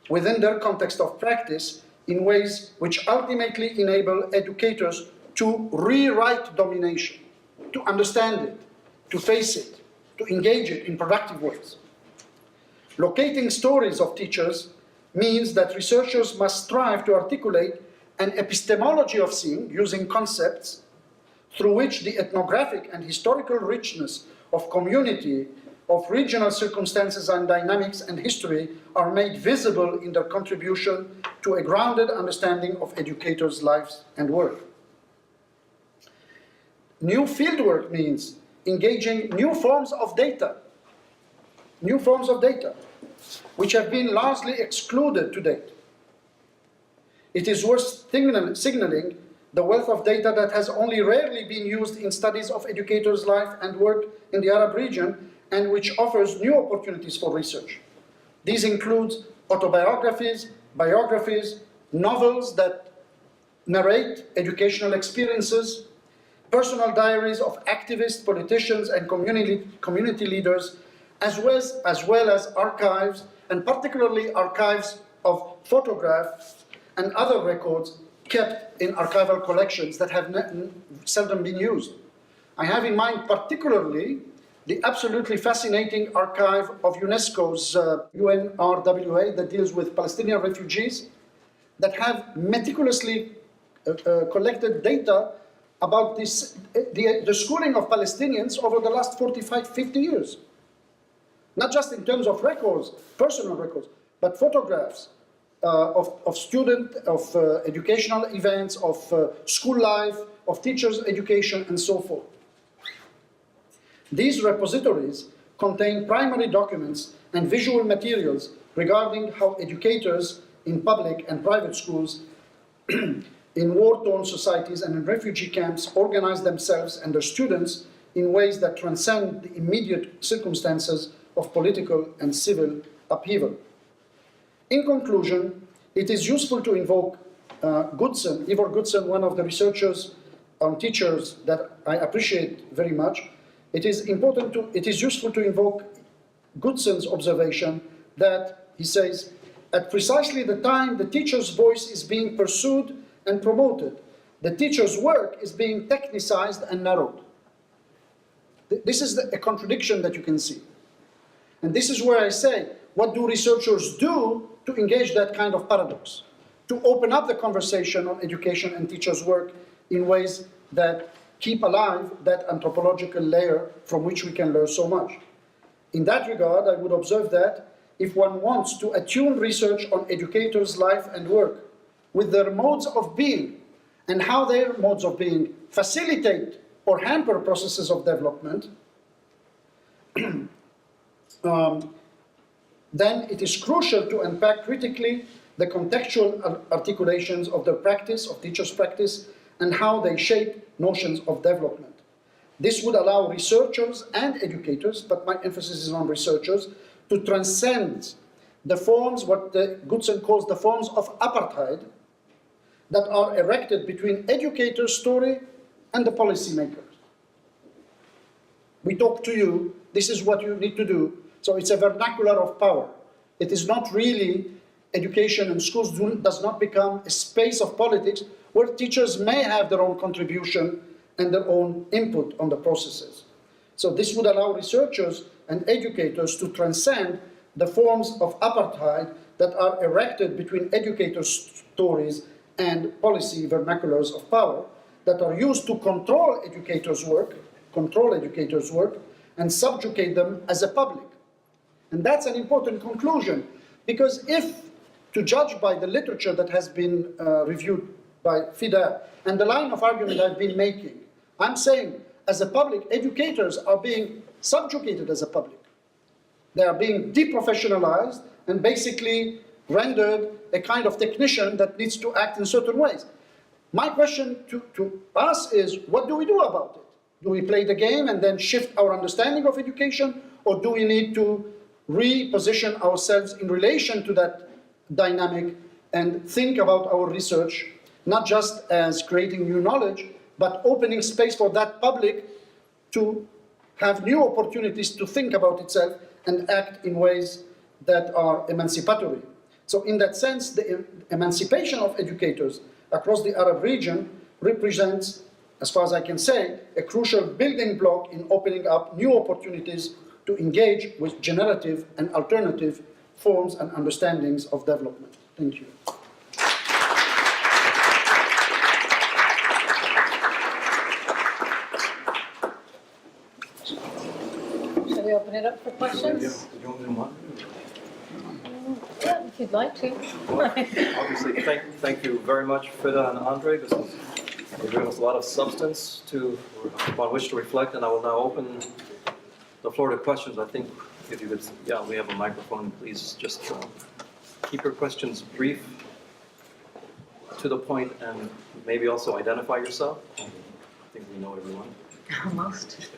within their context of practice, in ways which ultimately enable educators to rewrite domination, to understand it, to face it, to engage it in productive ways. Locating stories of teachers means that researchers must strive to articulate an epistemology of seeing, using concepts, through which the ethnographic and historical richness of community, of regional circumstances and dynamics and history are made visible in their contribution to a grounded understanding of educators' lives and work. New fieldwork means engaging new forms of data, which have been largely excluded to date. It is worth signaling the wealth of data that has only rarely been used in studies of educators' life and work in the Arab region, and which offers new opportunities for research. These include autobiographies, biographies, novels that narrate educational experiences, personal diaries of activists, politicians, and community leaders, as well as archives, and particularly archives of photographs and other records kept in archival collections that have seldom been used. I have in mind particularly the absolutely fascinating archive of UNESCO's UNRWA that deals with Palestinian refugees, that have meticulously collected data about the schooling of Palestinians over the last 45, 50 years. Not just in terms of records, personal records, but photographs of student, of educational events, of school life, of teachers' education, and so forth. These repositories contain primary documents and visual materials regarding how educators in public and private schools, in war-torn societies and in refugee camps organize themselves and their students in ways that transcend the immediate circumstances of political and civil upheaval. In conclusion, it is useful to invoke Ivor Goodson, one of the researchers on teachers that I appreciate very much. It is useful to invoke Goodson's observation that he says, at precisely the time the teacher's voice is being pursued and promoted, the teacher's work is being technicized and narrowed. This is a contradiction that you can see. And this is where I say, what do researchers do to engage that kind of paradox? To open up the conversation on education and teachers' work in ways that keep alive that anthropological layer from which we can learn so much. In that regard, I would observe that if one wants to attune research on educators' life and work with their modes of being and how their modes of being facilitate or hamper processes of development, then it is crucial to unpack critically the contextual articulations of their practice, of teachers' practice, and how they shape notions of development. This would allow researchers and educators, but my emphasis is on researchers, to transcend the forms, what Goodson calls the forms of apartheid, that are erected between educators' story and the policymakers. We talk to you, this is what you need to do. So it's a vernacular of power. It is not really education, and schools does not become a space of politics where teachers may have their own contribution and their own input on the processes. So this would allow researchers and educators to transcend the forms of apartheid that are erected between educators' stories and policy vernaculars of power that are used to control educators' work, and subjugate them as a public. And that's an important conclusion, because if, to judge by the literature that has been reviewed by Fida, and the line of argument I've been making, I'm saying, as a public, educators are being subjugated as a public. They are being deprofessionalized and basically rendered a kind of technician that needs to act in certain ways. My question to us is, what do we do about it? Do we play the game and then shift our understanding of education, or do we need to reposition ourselves in relation to that dynamic and think about our research, not just as creating new knowledge, but opening space for that public to have new opportunities to think about itself and act in ways that are emancipatory. So in that sense, the emancipation of educators across the Arab region represents, as far as I can say, a crucial building block in opening up new opportunities to engage with generative and alternative forms and understandings of development. Thank you. Shall we open it up for questions? Yeah, if you'd like to. Well, obviously, thank you very much, Fida and Andre. This is giving us a lot of substance upon which to reflect, and I will now open the floor to questions. I think if you could, yeah, we have a microphone. Please just keep your questions brief, to the point, and maybe also identify yourself. I think we know everyone. Almost.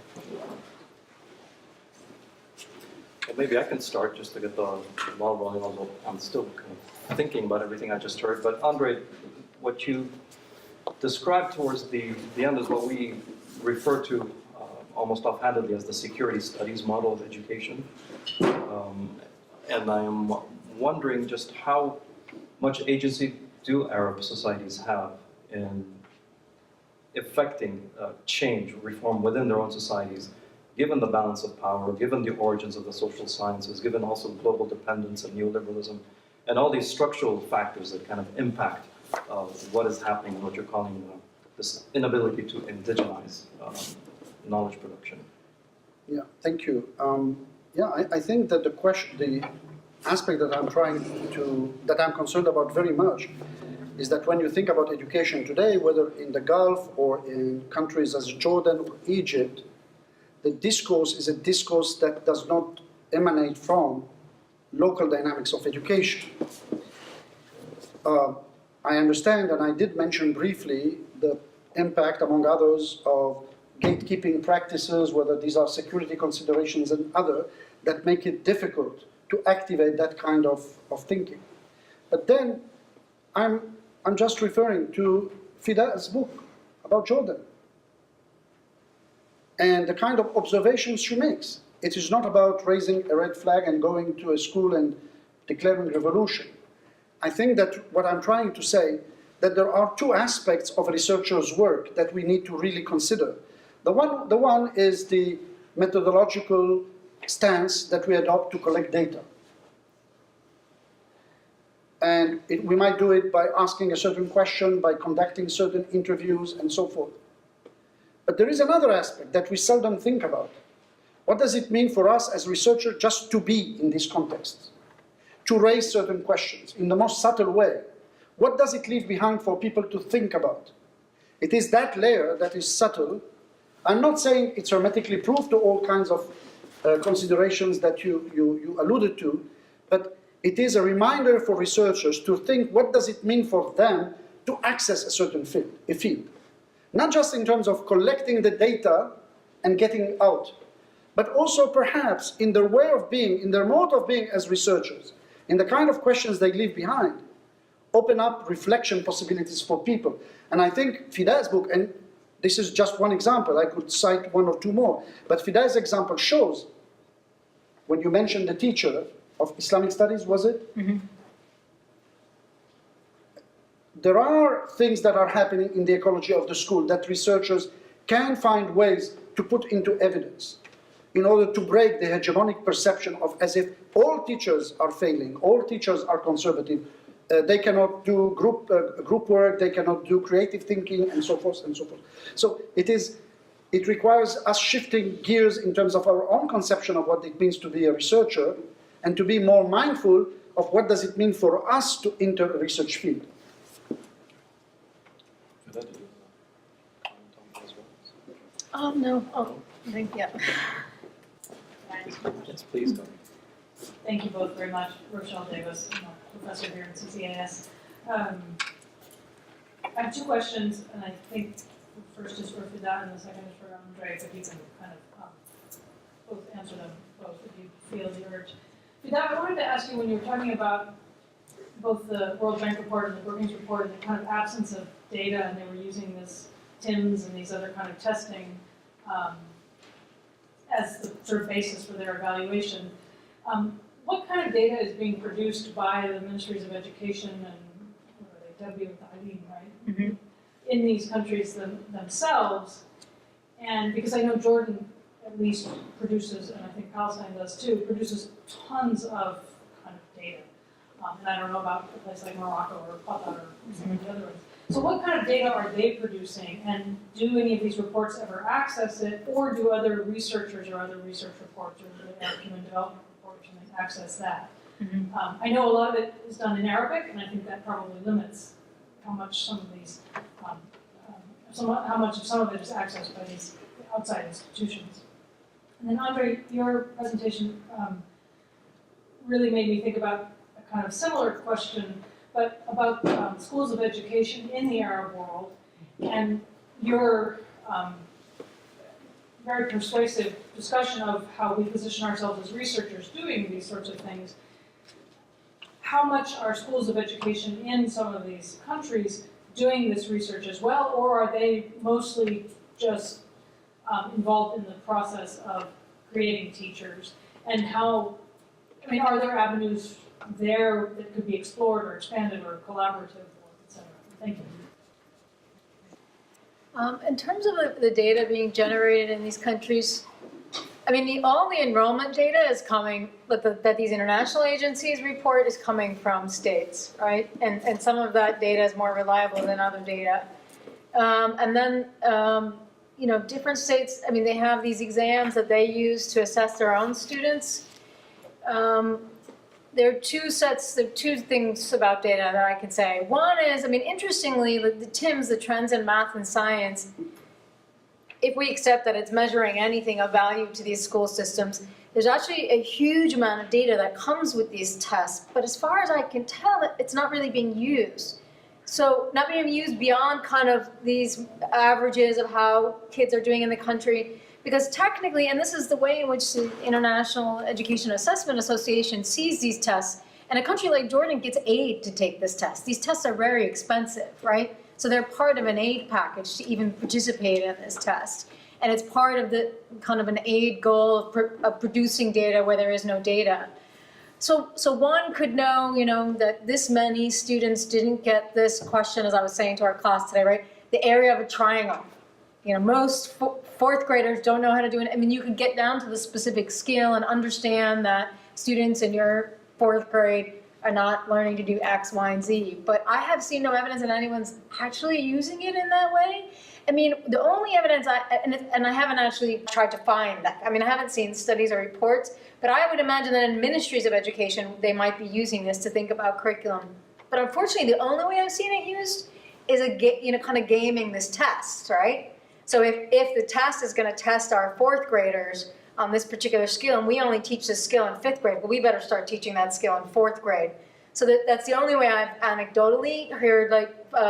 Well, maybe I can start just to get the ball rolling, although I'm still kind of thinking about everything I just heard. But Andre, what you described towards the end is what we refer to almost offhandedly as the security studies model of education. And I am wondering just how much agency do Arab societies have in effecting change, reform within their own societies, given the balance of power, given the origins of the social sciences, given also global dependence and neoliberalism, and all these structural factors that kind of impact what is happening and what you're calling this inability to indigenize knowledge production. Yeah, thank you. I think that the aspect that I'm concerned about very much is that when you think about education today, whether in the Gulf or in countries as Jordan or Egypt, the discourse is a discourse that does not emanate from local dynamics of education. I understand, and I did mention briefly, the impact, among others, of gatekeeping practices, whether these are security considerations and other, that make it difficult to activate that kind of thinking. But then, I'm just referring to Fida's book about Jordan and the kind of observations she makes. It is not about raising a red flag and going to a school and declaring revolution. I think that what I'm trying to say, that there are two aspects of a researcher's work that we need to really consider. The one is the methodological stance that we adopt to collect data. And we might do it by asking a certain question, by conducting certain interviews, and so forth. But there is another aspect that we seldom think about. What does it mean for us as researchers just to be in this context? To raise certain questions in the most subtle way. What does it leave behind for people to think about? It is that layer that is subtle. I'm not saying it's hermetically proof to all kinds of considerations that you alluded to, but it is a reminder for researchers to think what does it mean for them to access a certain field. Not just in terms of collecting the data and getting out, but also perhaps in their way of being, in their mode of being as researchers, in the kind of questions they leave behind, open up reflection possibilities for people. And I think Fida's book, and this is just one example, I could cite one or two more, but Fida's example shows, when you mentioned the teacher of Islamic studies, was it? Mm-hmm. There are things that are happening in the ecology of the school that researchers can find ways to put into evidence in order to break the hegemonic perception of as if all teachers are failing, all teachers are conservative, they cannot do group work, they cannot do creative thinking, and so forth and so forth. So it requires us shifting gears in terms of our own conception of what it means to be a researcher and to be more mindful of what does it mean for us to enter a research field. No. Oh, yeah. Yes, please go. Thank you both very much. Rochelle Davis, professor here at CCAS. I have two questions, and I think the first is for Fida and the second is for Andre, but you can kind of both answer them both if you feel the urge. Fida, I wanted to ask you, when you were talking about both the World Bank report and the Brookings report and the kind of absence of data, and they were using this TIMS and these other kind of testing as the sort of basis for their evaluation. What kind of data is being produced by the ministries of education and what are they, W and Adely, right? Mm-hmm. In these countries themselves? And because I know Jordan at least produces, and I think Palestine does too, produces tons of kind of data. And I don't know about a place like Morocco or Qatar or some of the other ones. So what kind of data are they producing? And do any of these reports ever access it? Or do other researchers or other research reports or the human development reports access that? Mm-hmm. I know a lot of it is done in Arabic, and I think that probably limits how much some of these, how much of some of it is accessed by these outside institutions. And then Andre, your presentation really made me think about a kind of similar question, but about schools of education in the Arab world, and your very persuasive discussion of how we position ourselves as researchers doing these sorts of things. How much are schools of education in some of these countries doing this research as well, or are they mostly just involved in the process of creating teachers? And how, I mean, are there avenues there that could be explored or expanded or collaborative or Thank you. In terms of the data being generated in these countries, I mean, all the enrollment data is coming, that these international agencies report is coming from states, right? And some of that data is more reliable than other data. And then, you know, different states, I mean, they have these exams that they use to assess their own students. There are two things about data that I can say. One is, I mean, interestingly, the TIMS, the trends in math and science, if we accept that it's measuring anything of value to these school systems, there's actually a huge amount of data that comes with these tests. But as far as I can tell, it's not really being used. So not being used beyond kind of these averages of how kids are doing in the country. Because technically, and this is the way in which the International Education Assessment Association sees these tests, and a country like Jordan gets aid to take this test. These tests are very expensive, right? So they're part of an aid package to even participate in this test. And it's part of the kind of an aid goal of producing data where there is no data. So one could know, you know, that this many students didn't get this question, as I was saying to our class today, right? The area of a triangle. You know, most fourth graders don't know how to do it. I mean, you could get down to the specific skill and understand that students in your fourth grade are not learning to do X, Y, and Z. But I have seen no evidence that anyone's actually using it in that way. I mean, the only evidence, and I haven't actually tried to find that. I mean, I haven't seen studies or reports, but I would imagine that in ministries of education, they might be using this to think about curriculum. But unfortunately, the only way I've seen it used is kind of gaming this test, right? So if the test is going to test our fourth graders on this particular skill, and we only teach this skill in fifth grade, but we better start teaching that skill in fourth grade. So that's the only way I've anecdotally heard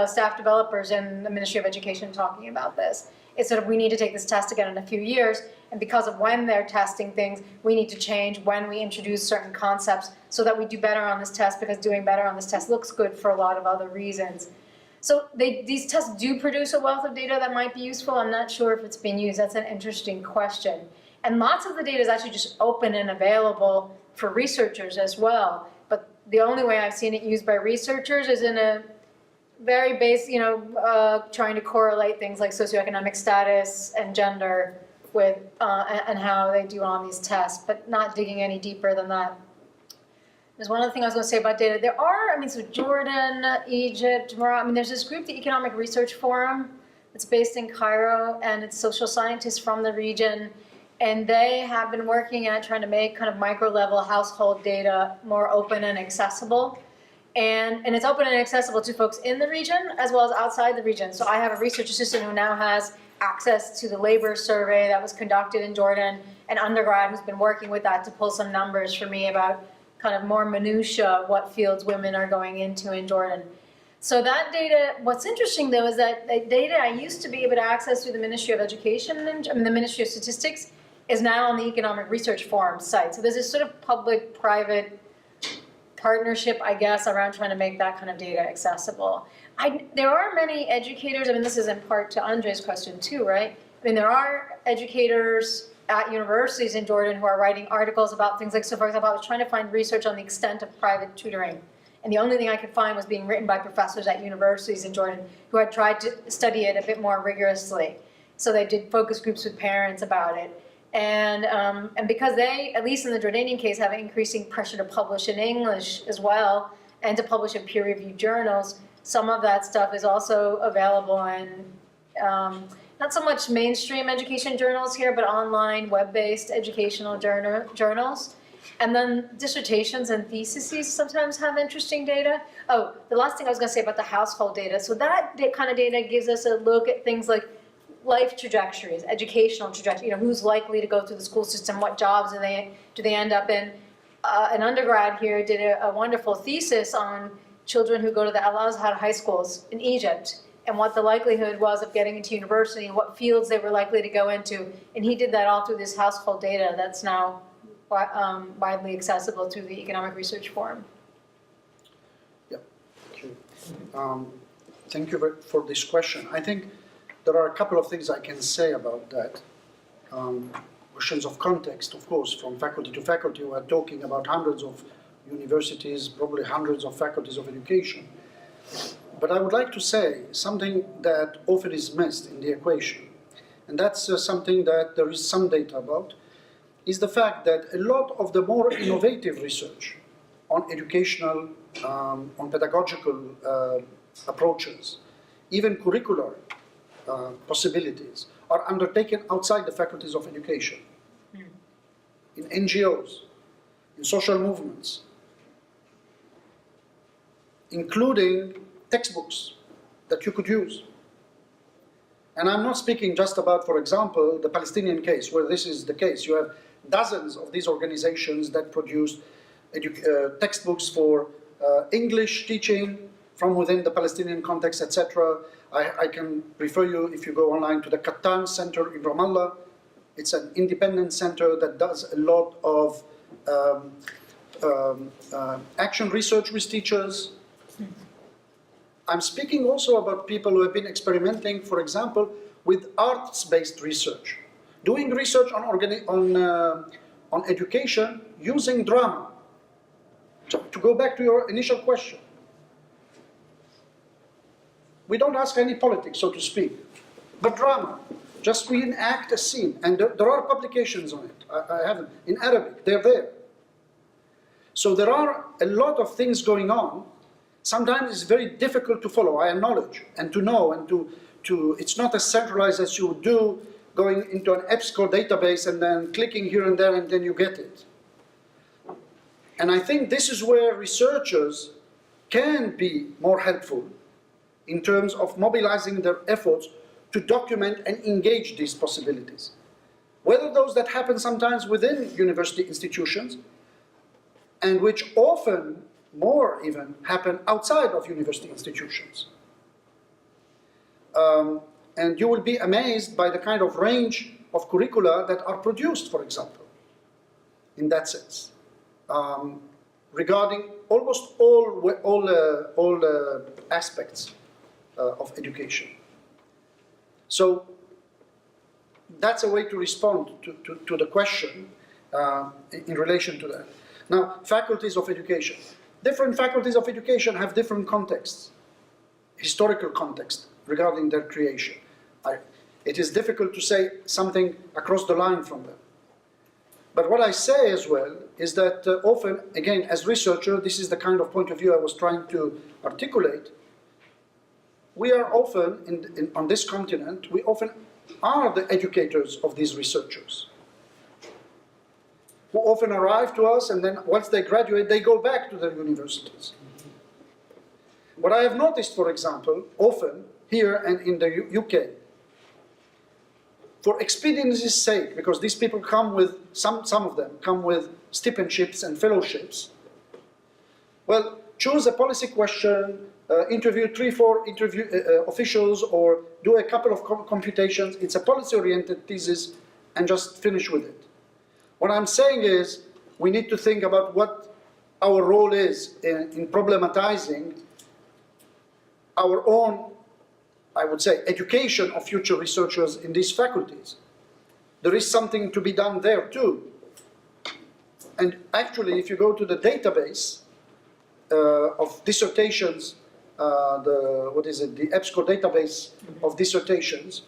staff developers in the Ministry of Education talking about this. It's sort of, we need to take this test again in a few years, and because of when they're testing things, we need to change when we introduce certain concepts so that we do better on this test, because doing better on this test looks good for a lot of other reasons. So these tests do produce a wealth of data that might be useful. I'm not sure if it's being used. That's an interesting question. And lots of the data is actually just open and available for researchers as well. But the only way I've seen it used by researchers is in a very basic, trying to correlate things like socioeconomic status and gender with and how they do on these tests, but not digging any deeper than that. There's one other thing I was going to say about data. There are, so Jordan, Egypt, Morocco, there's this group, the Economic Research Forum. It's based in Cairo, and it's social scientists from the region. And they have been working at trying to make kind of micro-level household data more open and accessible. And it's open and accessible to folks in the region as well as outside the region. So I have a research assistant who now has access to the labor survey that was conducted in Jordan, an undergrad who's been working with that to pull some numbers for me about kind of more minutia of what fields women are going into in Jordan. So that data, what's interesting though is that the data I used to be able to access through the Ministry of Education, the Ministry of Statistics, is now on the Economic Research Forum site. So there's this sort of public-private partnership, I guess, around trying to make that kind of data accessible. There are many educators, this is in part to Andre's question too, right? There are educators at universities in Jordan who are writing articles about things like, so for example, I was trying to find research on the extent of private tutoring. And the only thing I could find was being written by professors at universities in Jordan who had tried to study it a bit more rigorously. So they did focus groups with parents about it. And because they, at least in the Jordanian case, have increasing pressure to publish in English as well and to publish in peer-reviewed journals, some of that stuff is also available in not so much mainstream education journals here, but online, web-based educational journals. And then dissertations and theses sometimes have interesting data. Oh, the last thing I was going to say about the household data. So that kind of data gives us a look at things like life trajectories, educational trajectories, who's likely to go through the school system, what jobs do they end up in. An undergrad here did a wonderful thesis on children who go to the Al Azhar high schools in Egypt, and what the likelihood was of getting into university and what fields they were likely to go into. And he did that all through this household data that's now widely accessible through the Economic Research Forum. Yeah, thank you. Thank you for this question. I think there are a couple of things I can say about that. Questions of context, of course, from faculty to faculty. We are talking about hundreds of universities, probably hundreds of faculties of education. But I would like to say something that often is missed in the equation, and that's something that there is some data about, is the fact that a lot of the more innovative research on educational, on pedagogical approaches, even curricular possibilities, are undertaken outside the faculties of education, in NGOs, in social movements, including textbooks that you could use. And I'm not speaking just about, for example, the Palestinian case, where this is the case. You have dozens of these organizations that produce textbooks for English teaching from within the Palestinian context, etc. I can refer you, if you go online, to the Qattan Center in Ramallah. It's an independent center that does a lot of action research with teachers. I'm speaking also about people who have been experimenting, for example, with arts-based research, doing research on education using drama. To go back to your initial question, we don't ask any politics, so to speak, but drama. Just reenact a scene, and there are publications on it. I have them in Arabic. They're there. So there are a lot of things going on. Sometimes it's very difficult to follow, I acknowledge, and to know, and it's not as centralized as you would do going into an EBSCO database and then clicking here and there and then you get it. And I think this is where researchers can be more helpful in terms of mobilizing their efforts to document and engage these possibilities. Whether those that happen sometimes within university institutions, and which often more even happen outside of university institutions. And you will be amazed by the kind of range of curricula that are produced, for example, in that sense, regarding almost all aspects of education. So that's a way to respond to the question in relation to that. Now, faculties of education. Different faculties of education have different contexts, historical context regarding their creation. It is difficult to say something across the line from them. But what I say as well is that often, again, as researcher, this is the kind of point of view I was trying to articulate. We are often, on this continent, we often are the educators of these researchers, who often arrive to us, and then once they graduate, they go back to their universities. What I have noticed, for example, often here and in the UK, for expediency's sake, because these people come with, some of them come with stipendships and fellowships, well, choose a policy question, interview 3-4 officials, or do a couple of computations. It's a policy-oriented thesis, and just finish with it. What I'm saying is, we need to think about what our role is in problematizing our own, I would say, education of future researchers in these faculties. There is something to be done there too. And actually, if you go to the database of dissertations, the EBSCO database of dissertations,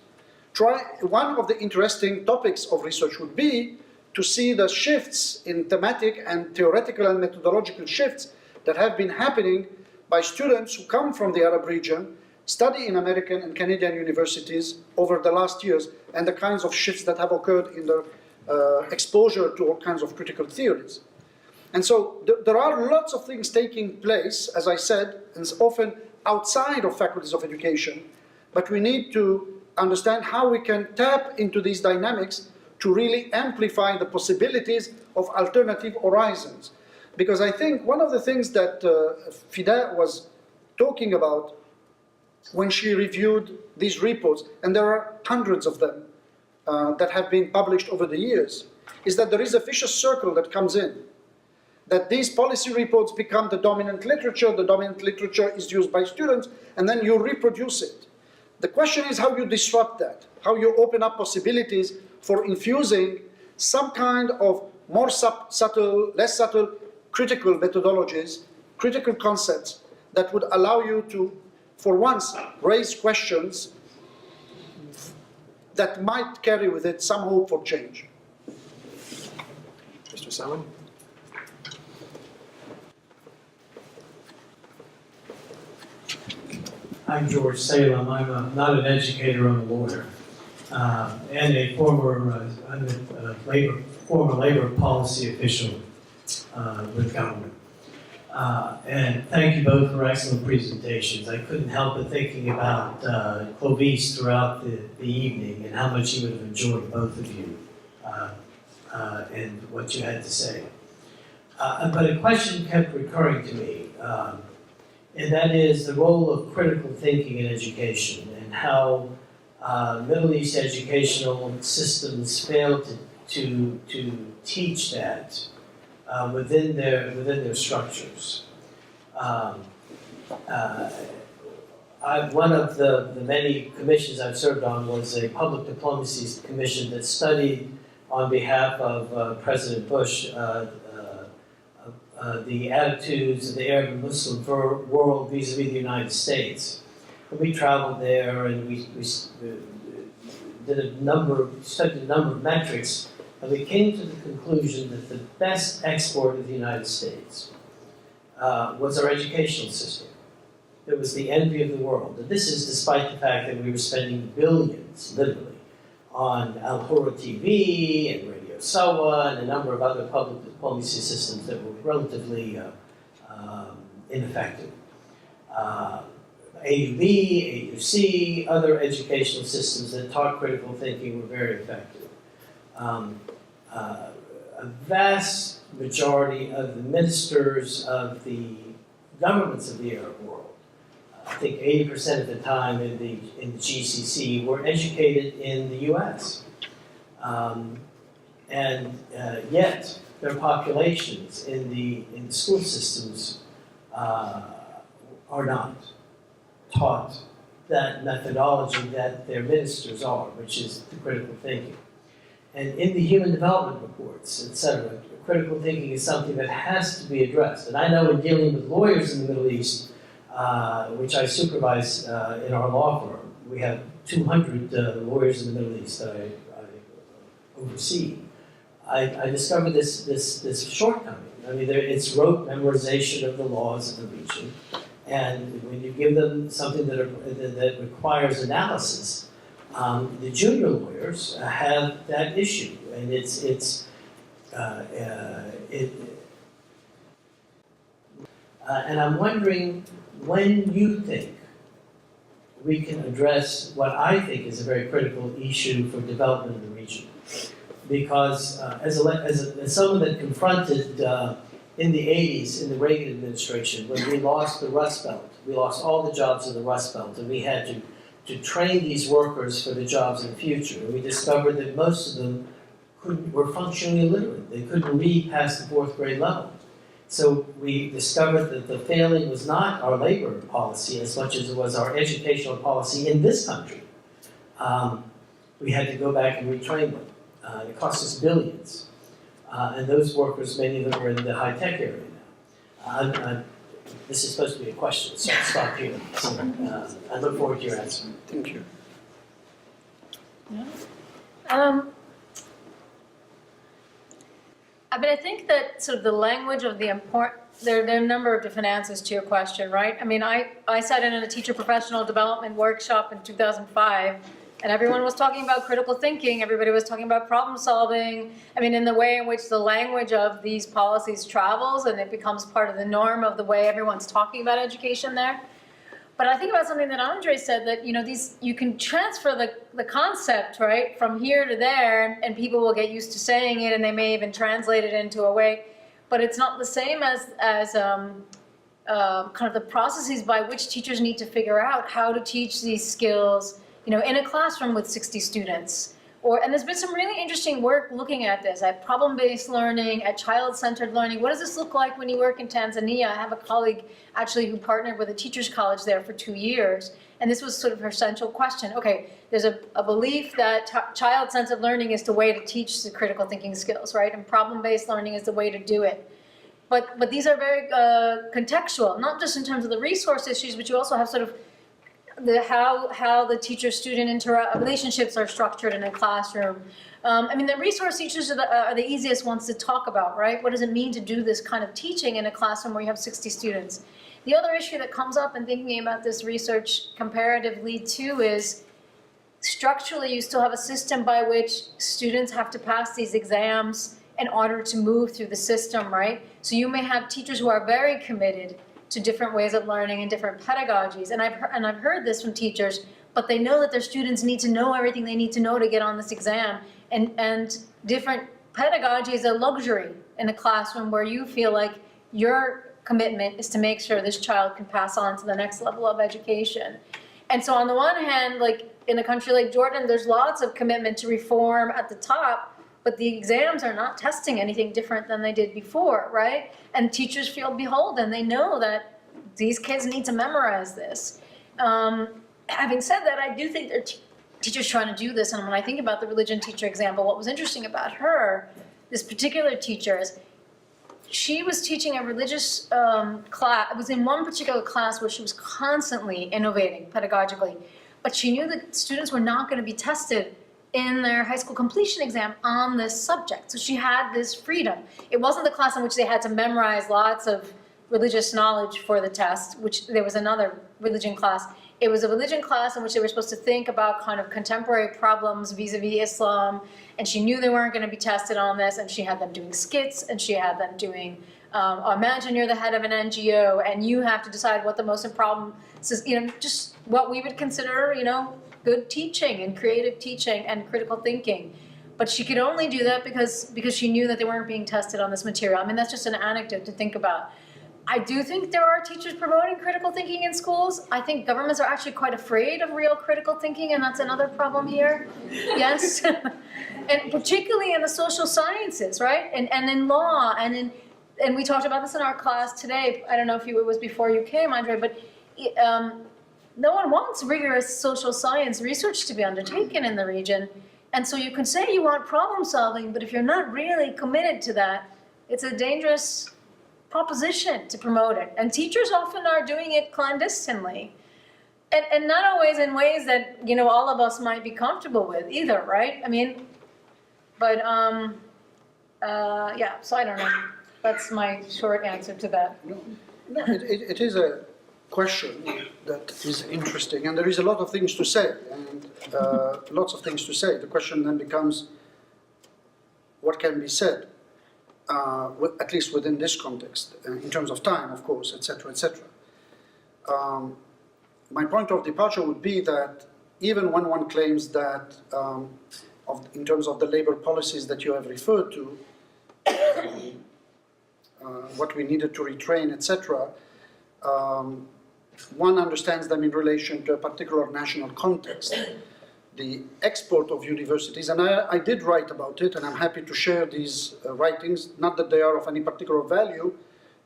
one of the interesting topics of research would be to see the shifts in thematic and theoretical and methodological shifts that have been happening by students who come from the Arab region, study in American and Canadian universities over the last years, and the kinds of shifts that have occurred in their exposure to all kinds of critical theories. And so there are lots of things taking place, as I said, and it's often outside of faculties of education, but we need to understand how we can tap into these dynamics to really amplify the possibilities of alternative horizons. Because I think one of the things that Fida was talking about when she reviewed these reports, and there are hundreds of them that have been published over the years, is that there is a vicious circle that comes in. That these policy reports become the dominant literature is used by students, and then you reproduce it. The question is how you disrupt that, how you open up possibilities for infusing some kind of more subtle, less subtle, critical methodologies, critical concepts that would allow you to for once, raise questions that might carry with it some hope for change. Mr. Salman? I'm George Salem. Not an educator, I'm a lawyer, and a former labor policy official with government. And thank you both for excellent presentations. I couldn't help but thinking about Clovis throughout the evening and how much he would have enjoyed both of you and what you had to say. But a question kept recurring to me. And that is the role of critical thinking in education and how Middle East educational systems fail to teach that within their structures. One of the many commissions I've served on was a public diplomacy commission that studied on behalf of President Bush the attitudes of the Arab and Muslim world vis-a-vis the United States. And we traveled there and we studied a number of metrics, and we came to the conclusion that the best export of the United States was our educational system. It was the envy of the world. And this is despite the fact that we were spending billions, literally, on Al Hura TV and Radio SOA and a number of other public diplomacy systems that were relatively ineffective. AUB, AUC, other educational systems that taught critical thinking were very effective. A vast majority of the ministers of the governments of the Arab world, I think 80% of the time in the GCC, were educated in the US. Yet their populations in the school systems are not taught that methodology that their ministers are, which is the critical thinking. And in the human development reports, etc., critical thinking is something that has to be addressed. And I know in dealing with lawyers in the Middle East, which I supervise in our law firm, we have 200 lawyers in the Middle East that I oversee. I discovered this shortcoming. I mean, it's rote memorization of the laws of the region. And when you give them something that requires analysis, the junior lawyers have that issue, and and I'm wondering when you think we can address what I think is a very critical issue for development in the region, because as someone that confronted in the 80s, in the Reagan administration, when we lost the Rust Belt, we lost all the jobs in the Rust Belt, and we had to train these workers for the jobs in the future. And we discovered that most of them were functionally illiterate. They couldn't read past the 4th grade level. So we discovered that the failing was not our labor policy as much as it was our educational policy in this country. We had to go back and retrain them. It cost us billions. And those workers, many of them are in the high-tech area now. This is supposed to be a question, so I'll stop here. So, I look forward to your answer. Thank you. I mean, I think that sort of the language of the there are a number of different answers to your question, right? I mean, I sat in a teacher professional development workshop in 2005, and everyone was talking about critical thinking, everybody was talking about problem solving. I mean, in the way in which the language of these policies travels, and it becomes part of the norm of the way everyone's talking about education there. But I think about something that Andre said, that you can transfer the concept, right, from here to there, and people will get used to saying it, and they may even translate it into a way. But it's not the same as kind of the processes by which teachers need to figure out how to teach these skills, in a classroom with 60 students. And there's been some really interesting work looking at this, at problem-based learning, at child-centered learning. What does this look like when you work in Tanzania? I have a colleague actually who partnered with a teacher's college there for 2 years, and this was sort of her central question. Okay, there's a belief that child-centered learning is the way to teach the critical thinking skills, right? And problem-based learning is the way to do it. But these are very contextual, not just in terms of the resource issues, but you also have sort of how the teacher-student relationships are structured in a classroom. I mean, the resource teachers are the easiest ones to talk about, right? What does it mean to do this kind of teaching in a classroom where you have 60 students? The other issue that comes up in thinking about this research comparatively too is structurally you still have a system by which students have to pass these exams in order to move through the system, right? So you may have teachers who are very committed to different ways of learning and different pedagogies. And I've heard this from teachers, but they know that their students need to know everything they need to know to get on this exam. And different pedagogy is a luxury in a classroom where you feel like your commitment is to make sure this child can pass on to the next level of education. And so on the one hand, like in a country like Jordan, there's lots of commitment to reform at the top, but the exams are not testing anything different than they did before, right? And teachers feel beholden. They know that these kids need to memorize this. Having said that, I do think there are teachers trying to do this, and when I think about the religion teacher example, what was interesting about her, this particular teacher, is she was teaching a religious class. It was in one particular class where she was constantly innovating pedagogically, but she knew that students were not going to be tested in their high school completion exam on this subject. So she had this freedom. It wasn't the class in which they had to memorize lots of religious knowledge for the test, which there was another religion class. It was a religion class in which they were supposed to think about kind of contemporary problems vis-a-vis Islam, and she knew they weren't going to be tested on this, and she had them doing skits, and she had them doing, imagine you're the head of an NGO, and you have to decide what the most important problem is, you know, just what we would consider, you know, good teaching and creative teaching and critical thinking. But she could only do that because she knew that they weren't being tested on this material. I mean, that's just an anecdote to think about. I do think there are teachers promoting critical thinking in schools. I think governments are actually quite afraid of real critical thinking, and that's another problem here. Yes, and particularly in the social sciences, right? And in law, and we talked about this in our class today. I don't know if it was before you came, Andre, but no one wants rigorous social science research to be undertaken in the region. And so you can say you want problem solving, but if you're not really committed to that, it's a dangerous proposition to promote it. And teachers often are doing it clandestinely. And not always in ways that, you know, all of us might be comfortable with either, right? I mean, but yeah, so I don't know. That's my short answer to that. No, it is a question that is interesting, and there is a lot of things to say, and lots of things to say. The question then becomes, what can be said? At least within this context, in terms of time, of course, etc., etc. My point of departure would be that even when one claims that, in terms of the labor policies that you have referred to, what we needed to retrain, etc., one understands them in relation to a particular national context. The export of universities, and I did write about it, and I'm happy to share these writings, not that they are of any particular value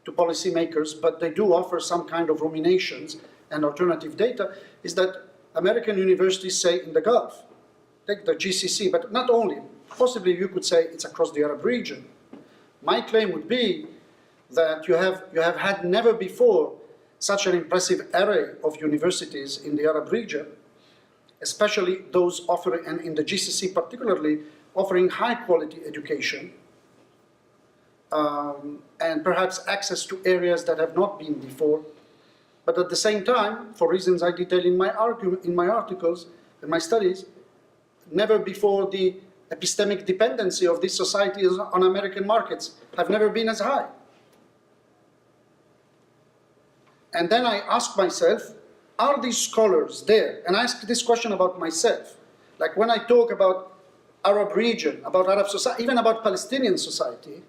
to policymakers, but they do offer some kind of ruminations and alternative data, is that American universities, say in the Gulf, take the GCC, but not only, possibly you could say it's across the Arab region. My claim would be that you have had never before such an impressive array of universities in the Arab region, especially those offering, and in the GCC particularly, offering high quality education, and perhaps access to areas that have not been before. But at the same time, for reasons I detail in my articles, in my studies, never before the epistemic dependency of these societies on American markets have never been as high. And then I ask myself, are these scholars there? And I ask this question about myself. Like when I talk about Arab region, about Arab society, even about Palestinian society,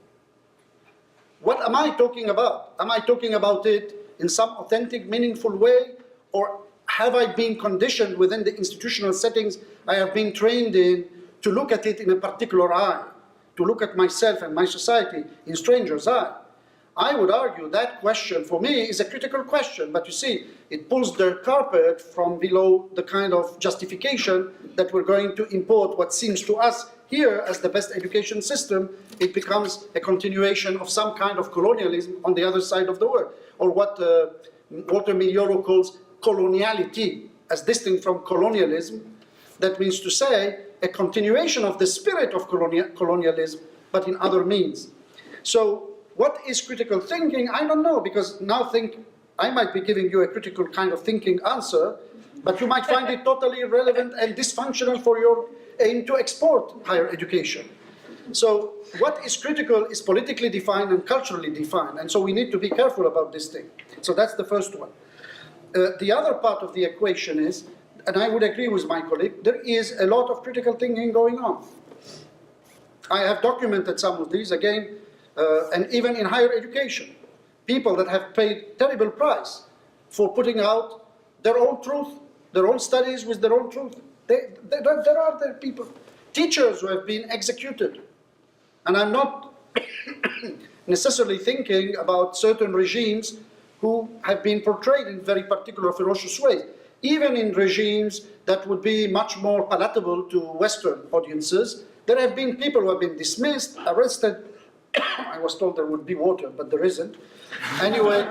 what am I talking about? Am I talking about it in some authentic, meaningful way? Or have I been conditioned within the institutional settings I have been trained in to look at it in a particular eye, to look at myself and my society in stranger's eye? I would argue that question for me is a critical question, but you see, it pulls the carpet from below the kind of justification that we're going to import what seems to us here as the best education system. It becomes a continuation of some kind of colonialism on the other side of the world, or what Walter Miglioro calls coloniality as distinct from colonialism. That means to say a continuation of the spirit of colonialism, but in other means. So what is critical thinking? I don't know, because now I might be giving you a critical kind of thinking answer, but you might find it totally irrelevant and dysfunctional for your aim to export higher education. So what is critical is politically defined and culturally defined, and so we need to be careful about this thing. So that's the first one. The other part of the equation is, and I would agree with my colleague, there is a lot of critical thinking going on. I have documented some of these again, and even in higher education. People that have paid terrible price for putting out their own truth, their own studies with their own truth. There are there people, teachers who have been executed. And I'm not necessarily thinking about certain regimes who have been portrayed in very particular ferocious ways. Even in regimes that would be much more palatable to Western audiences, there have been people who have been dismissed, arrested. I was told there would be water, but there isn't. Anyway,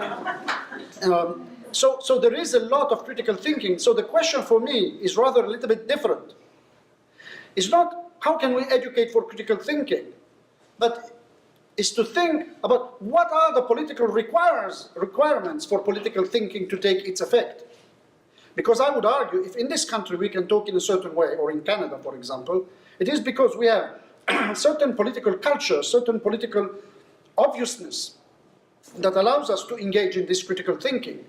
so there is a lot of critical thinking. So the question for me is rather a little bit different. It's not how can we educate for critical thinking, but is to think about what are the political requirements for political thinking to take its effect. Because I would argue, if in this country we can talk in a certain way, or in Canada, for example, it is because we have certain political culture, certain political obviousness that allows us to engage in this critical thinking.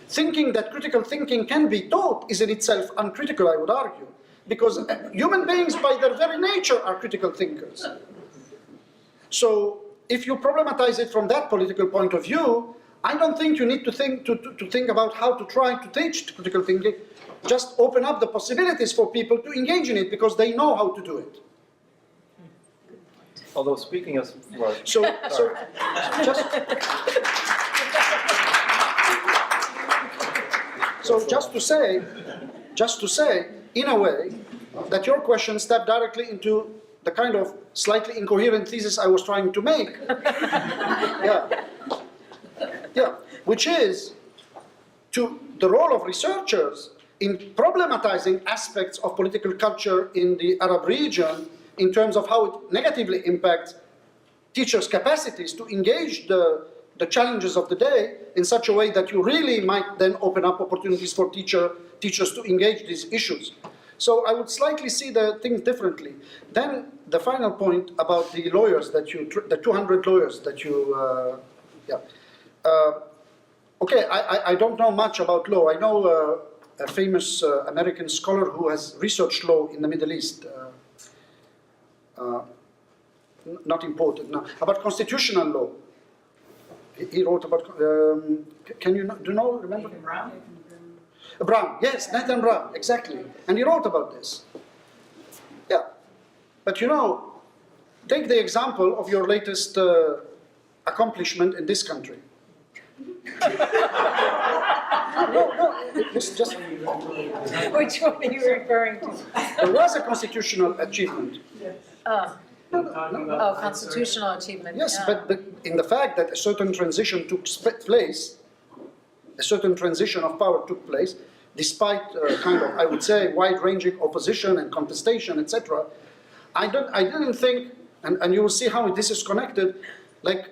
Thinking that critical thinking can be taught is in itself uncritical, I would argue, because human beings by their very nature are critical thinkers. So if you problematize it from that political point of view, I don't think you need to think about how to try to teach critical thinking. Just open up the possibilities for people to engage in it because they know how to do it. Although speaking of, well, just to say, in a way, that your question stepped directly into the kind of slightly incoherent thesis I was trying to make. Yeah, which is to the role of researchers in problematizing aspects of political culture in the Arab region in terms of how it negatively impacts teachers' capacities to engage the challenges of the day in such a way that you really might then open up opportunities for teachers to engage these issues. So I would slightly see the things differently. Then the final point about the lawyers that the 200 lawyers that you, okay, I don't know much about law. I know a famous American scholar who has researched law in the Middle East. Not important now, about constitutional law. He wrote about, can you, remember? Nathan Brown? Brown, yes, Nathan Brown, exactly. And he wrote about this. Yeah, but you know, take the example of your latest accomplishment in this country. Just Which one are you referring to? there was a constitutional achievement. Oh, constitutional achievement. Yes, yeah. but in the fact that a certain transition took place, a certain transition of power took place, despite kind of, I would say, wide-ranging opposition and contestation, etc. I didn't think, and you will see how this is connected, like,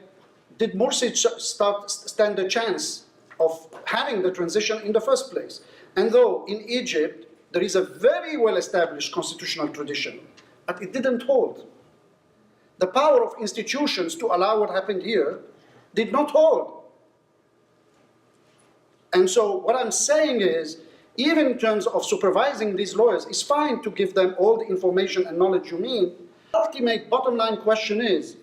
did Morsi stand a chance of having the transition in the first place? And though in Egypt there is a very well-established constitutional tradition, but it didn't hold. The power of institutions to allow what happened here did not hold. And so what I'm saying is, even in terms of supervising these lawyers, it's fine to give them all the information and knowledge you need. The ultimate bottom line question is,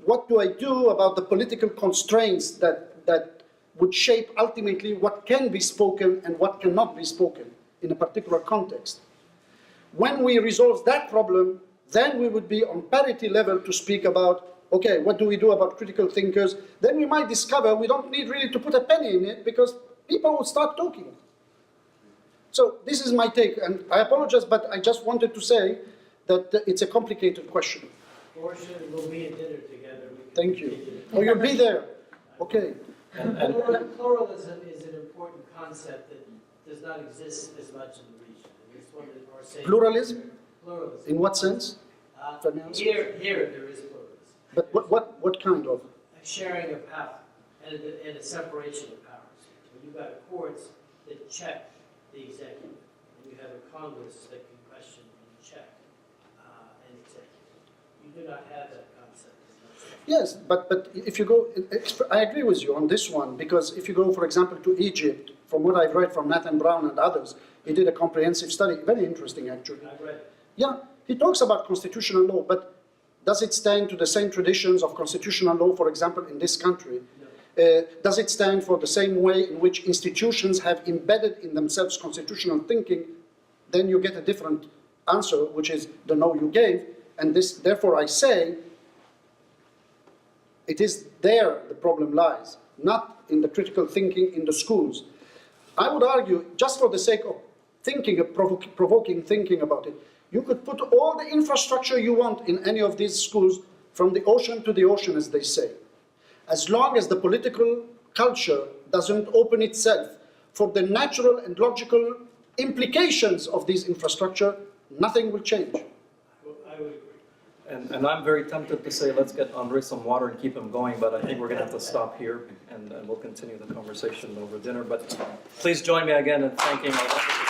what do I do about the political constraints that would shape ultimately what can be spoken and what cannot be spoken in a particular context? When we resolve that problem, then we would be on parity level to speak about, okay, what do we do about critical thinkers? Then we might discover we don't need really to put a penny in it because people will start talking. So this is my take, and I apologize, but I just wanted to say that it's a complicated question. Portia, we'll be at dinner together. Thank you. Oh, you'll be there. Okay. Pluralism is an important concept does not exist as much in the region. And it's one of our saying. Pluralism? Pluralism. In what sense? Here there is pluralism. But what kind of? A sharing of power and a separation of powers. You've got courts that check the executive, and you have a Congress that can question and check an executive. You do not have that concept. Yes, but if you go, I agree with you on this one, because if you go, for example, to Egypt, from what I've read from Nathan Brown and others, he did a comprehensive study, very interesting actually. I read it. Yeah, he talks about constitutional law, but does it stand to the same traditions of constitutional law, for example, in this country? No. Does it stand for the same way in which institutions have embedded in themselves constitutional thinking? Then you get a different answer, which is the no you gave, and this, therefore I say, it is there the problem lies, not in the critical thinking in the schools. I would argue, just for the sake of thinking, provoking thinking about it, you could put all the infrastructure you want in any of these schools, from the ocean to the ocean, as they say. As long as the political culture doesn't open itself for the natural and logical implications of these infrastructure, nothing will change. I would agree. And I'm very tempted to say, let's get Andre some water and keep him going, but I think we're going to have to stop here, and we'll continue the conversation over dinner. But please join me again in thanking our wonderful